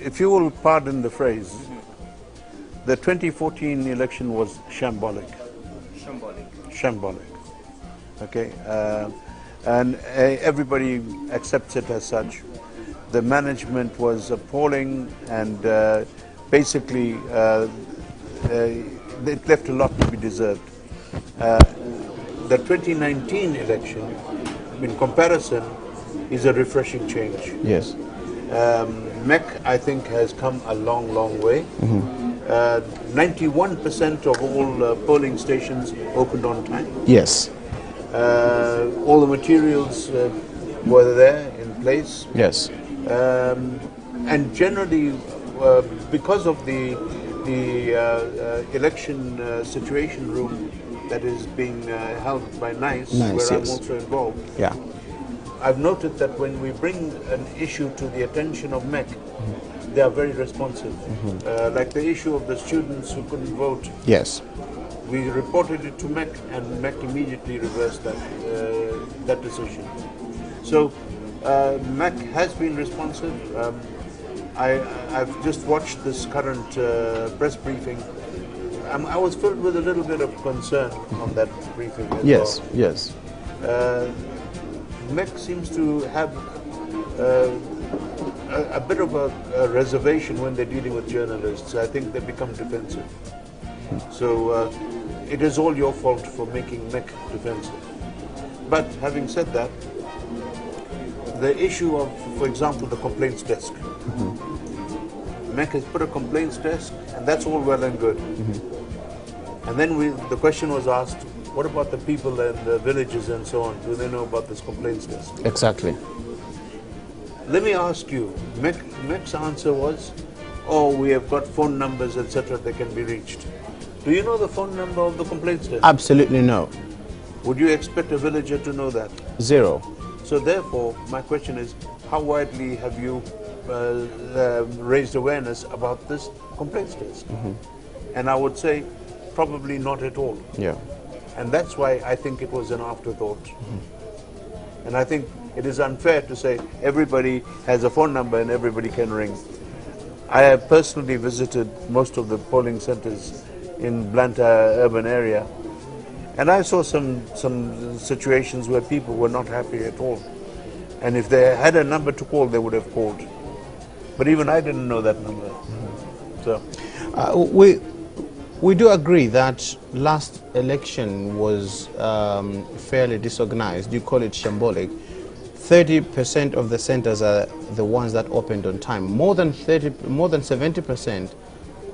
If you will pardon the phrase, the 2014 election was shambolic. Shambolic. Shambolic. Okay, and everybody accepts it as such. The management was appalling, and basically it left a lot to be deserved. The 2019 election, in comparison, is a refreshing change. Yes. MEC, I think, has come a long, long way. 91% of all polling stations opened on time. Yes. All the materials were there in place. Yes. And generally, because of the election situation room that is being held by NICE, where I'm also involved, yeah, I've noted that when we bring an issue to the attention of MEC, they are very responsive. Like the issue of the students who couldn't vote. Yes. We reported it to MEC, and MEC immediately reversed that decision. So MEC has been responsive. I've just watched this current press briefing. I was filled with a little bit of concern on that briefing as yes, well. Yes. MEC seems to have a bit of a reservation when they're dealing with journalists. I think they become defensive. So it is all your fault for making MEC defensive. But having said that, the issue of, for example, the complaints desk. MEC has put a complaints desk, and that's all well and good. And then the question was asked, what about the people and the villages and so on? Do they know about this complaints desk? Exactly. Let me ask you, MEC's answer was, oh, we have got phone numbers, etc., that can be reached. Do you know the phone number of the complaints desk? Absolutely no. Would you expect a villager to know that? Zero. So therefore, my question is, how widely have you raised awareness about this complaints desk? And I would say probably not at all. Yeah. And that's why I think it was an afterthought. And I think it is unfair to say everybody has a phone number and everybody can ring. I have personally visited most of the polling centers in Blantyre urban area, and I saw some situations where people were not happy at all. And if they had a number to call, they would have called. But even I didn't know that number. So we do agree that last election was fairly disorganized. You call it shambolic. 30% of the centers are the ones that opened on time. More than 70%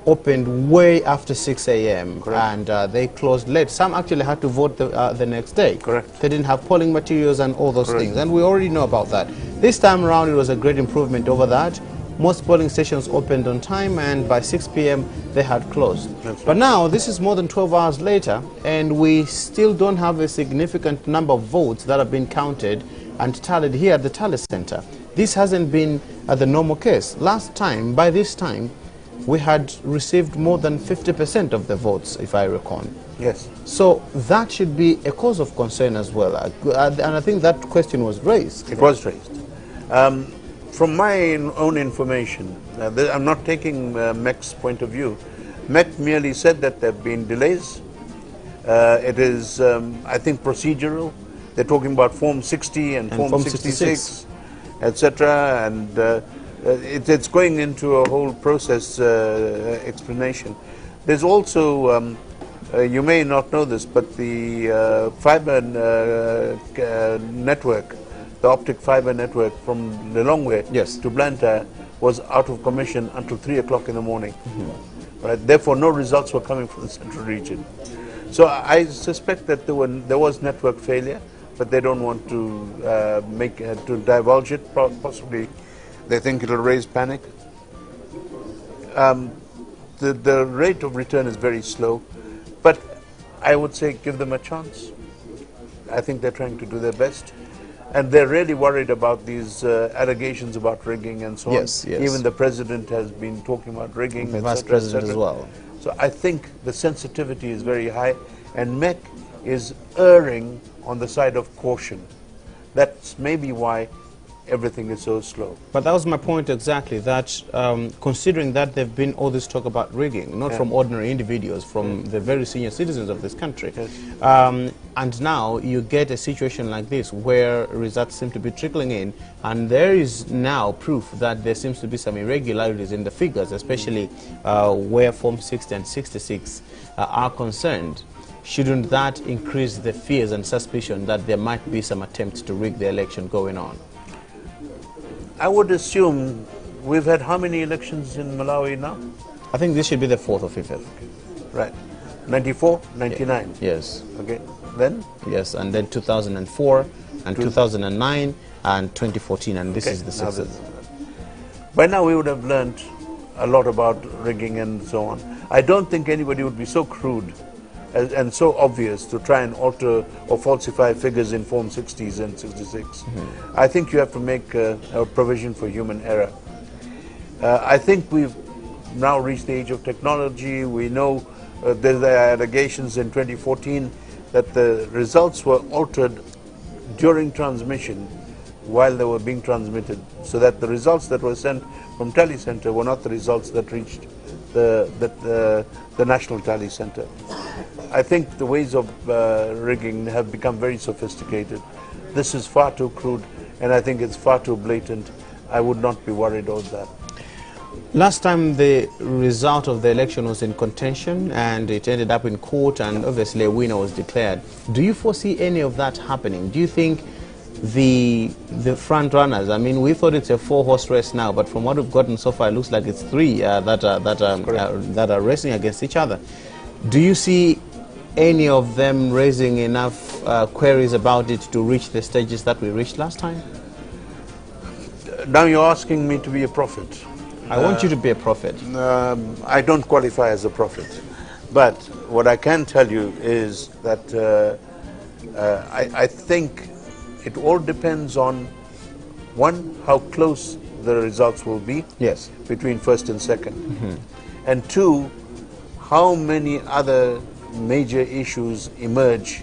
opened way after 6 a.m. and they closed late. Some actually had to vote the next day. Correct. They didn't have polling materials and all those things, and we already know about that. This time around, it was a great improvement over that. Most polling stations opened on time, and by 6 p.m. they had closed. But now, this is more than 12 hours later, and we still don't have a significant number of votes that have been counted and tallied here at the tally center. This hasn't been the normal case. Last time, by this time, we had received more than 50% of the votes, if I recall. Yes. So that should be a cause of concern as well. And I think that question was raised. It was raised. From my own information, I'm not taking MEC's point of view. MEC merely said that there have been delays. It is, I think, procedural. They're talking about Form 60 and Form 66, etc. And it's going into a whole process explanation. There's also, you may not know this, but the fiber network, the optic fiber network from Lilongwe to Blantyre was out of commission until 3 o'clock in the morning. Right? Therefore, no results were coming from the central region. So I suspect that there was network failure, but they don't want to to divulge it. Possibly, they think it'll raise panic. The rate of return is very slow, but I would say give them a chance. I think they're trying to do their best. And they're really worried about these allegations about rigging and so on. Yes. Even the president has been talking about rigging, the vice president as well. So I think the sensitivity is very high, and MEC is erring on the side of caution. That's maybe why everything is so slow. But that was my point exactly, that considering that there have been all this talk about rigging, not from ordinary individuals, from the very senior citizens of this country, and now you get a situation like this where results seem to be trickling in, and there is now proof that there seems to be some irregularities in the figures, especially where Form 60 and 66 are concerned. Shouldn't that increase the fears and suspicion that there might be some attempts to rig the election going on? I would assume we've had how many elections in Malawi now? I think this should be the 4th or 5th. Right. 94, 99? Yes. Okay. Then? Yes, and then 2004, and 2009, and 2014, and this is the 6th. By now we would have learned a lot about rigging and so on. I don't think anybody would be so crude and so obvious to try and alter or falsify figures in Form 60s and 66. I think you have to make a provision for human error. I think we've now reached the age of technology. We know there are allegations in 2014 that the results were altered during transmission while they were being transmitted, so that the results that were sent from Tally Center were not the results that reached the National Tally Center. I think the ways of rigging have become very sophisticated. This is far too crude, and I think it's far too blatant. I would not be worried about that. Last time the result of the election was in contention and it ended up in court, and obviously a winner was declared. Do you foresee any of that happening? Do you think the front runners, I mean, we thought it's a 4-horse race now, but from what we've gotten so far, it looks like it's 3 that are racing against each other. Do you see any of them raising enough queries about it to reach the stages that we reached last time? Now you're asking me to be a prophet. I want you to be a prophet. I don't qualify as a prophet. But what I can tell you is that I think it all depends on One, how close the results will be between first and second. And two, how many other major issues emerge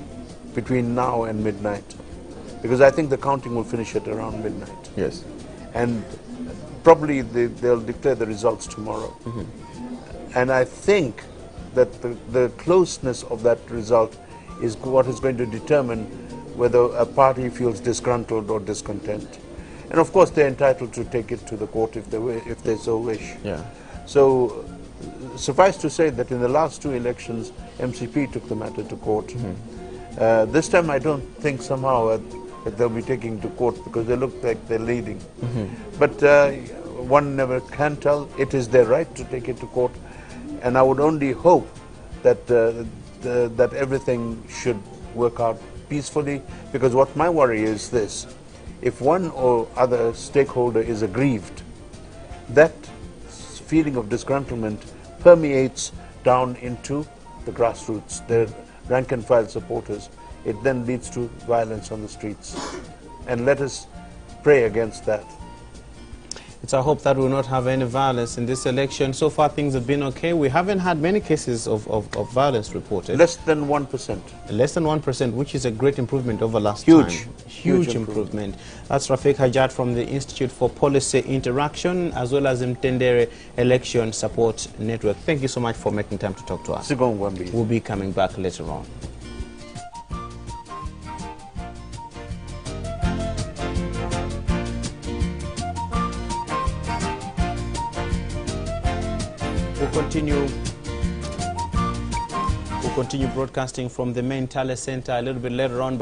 between now and midnight. Because I think the counting will finish at around midnight. Yes. And probably they'll declare the results tomorrow. And I think that the closeness of that result is what is going to determine whether a party feels disgruntled or discontent. And of course they're entitled to take it to the court if they so wish. Yeah. So suffice to say that in the last two elections, MCP took the matter to court. This time I don't think somehow that they'll be taking to court because they look like they're leading. But one never can tell. It is their right to take it to court. And I would only hope that, that everything should work out peacefully, because what my worry is this: if one or other stakeholder is aggrieved, that feeling of disgruntlement permeates down into the grassroots, the rank and file supporters. It then leads to violence on the streets. And let us pray against that. It's our hope that we will not have any violence in this election. So far things have been okay. We haven't had many cases of violence reported. Less than 1%. Less than 1%, which is a great improvement over last Huge. time. Huge improvement. That's Rafiq Hajat from the Institute for Policy Interaction, as well as Mtendere Election Support Network. Thank you so much for making time to talk to us. We'll be coming back later on. We'll continue broadcasting from the main Tale Center a little bit later on.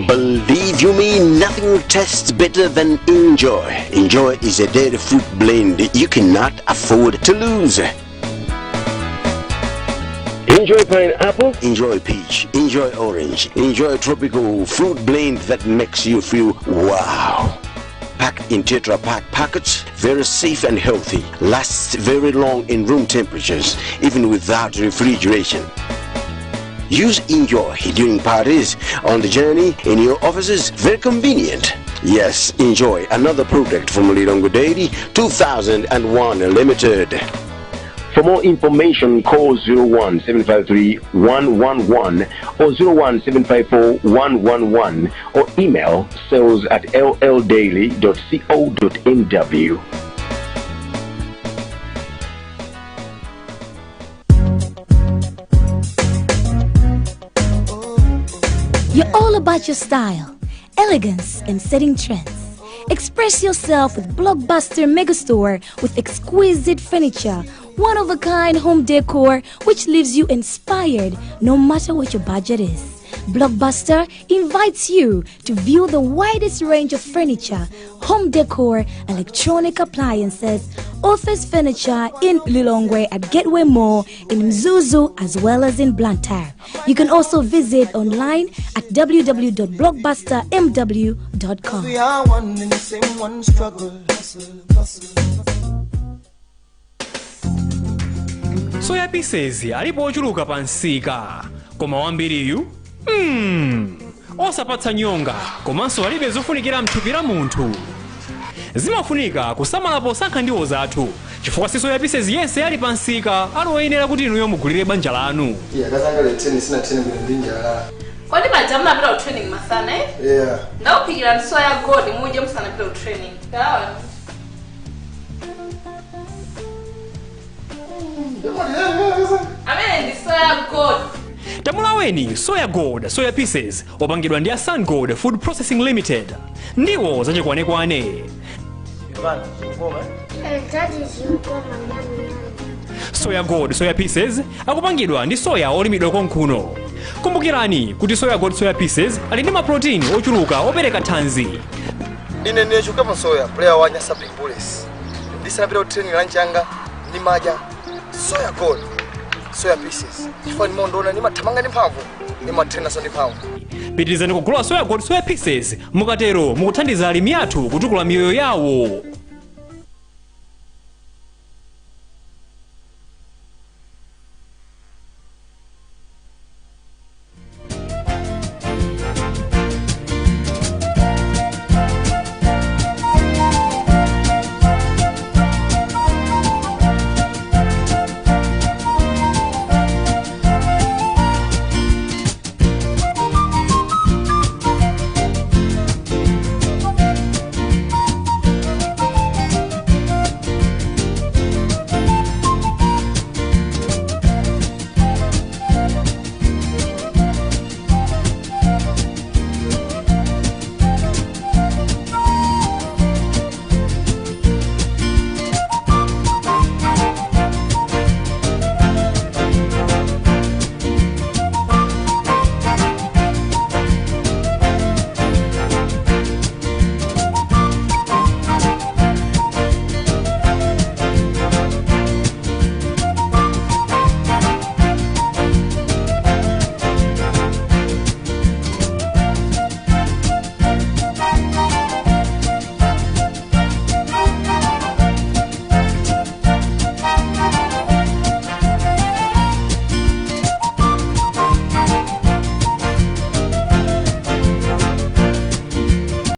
Believe you me, nothing tastes better than Enjoy. Enjoy is a dairy fruit blend you cannot afford to lose. Enjoy pineapple, enjoy peach, enjoy orange, enjoy tropical fruit blend that makes you feel wow. Packed in Tetra Pak packets, very safe and healthy, lasts very long in room temperatures, even without refrigeration. Use Enjoy during parties, on the journey, in your offices, very convenient. Yes, Enjoy, another product from Lilongwe Dairy, 2001 Limited. For more information, call 01753-111 or 01754-111 or email sales@lldaily.co.nw. You're all about your style, elegance, and setting trends. Express yourself with Blockbuster Megastore with exquisite furniture, one-of-a-kind home decor which leaves you inspired no matter what your budget is. Blockbuster invites you to view the widest range of furniture, home decor, electronic appliances, office furniture in Lilongwe at Gateway Mall, in Mzuzu, as well as in Blantyre. You can also visit online at www.blockbustermw.com. We are one in the same one struggle. Soya pieces alipo ochuluka pansika koma wambiriyu osapatsa nyonga komanso alibe zofunikira mthupi la munthu. Zimafunika kusamala posankha ndiwo zathu chifukwa soya pieces yense ali pansika aloyenera kuti inuyo mugulire banja lanu. Kwani majamna bila training masana eh? Yeah. Na upigira soya gold muje msana bila training. Sawa. Amene ndi soya gold. Tamulaweni soya gold soya pieces opangidwa ndi Sun Gold Food Processing Limited. Ndiwo zachekwanekwane. Soya gold soya pieces akupangidwa ndi soya olimidwa konkuno. Kumbukirani kuti soya gold soya pieces ali ndi maprotein ochuluka opereka thanzi. Ine ndiyechuka masoya player wa Nyasapi Police. Ndisanapita training lanchanga ndi maja soya gold soya pieces. Chifani mondona ni mathamanga ndi mphamvu ni matrainer so ndi mphamvu. Pitirizani kugula soya gold soya pieces mukatero mukuthandiza alimi athu kutukula miyoyo yawo.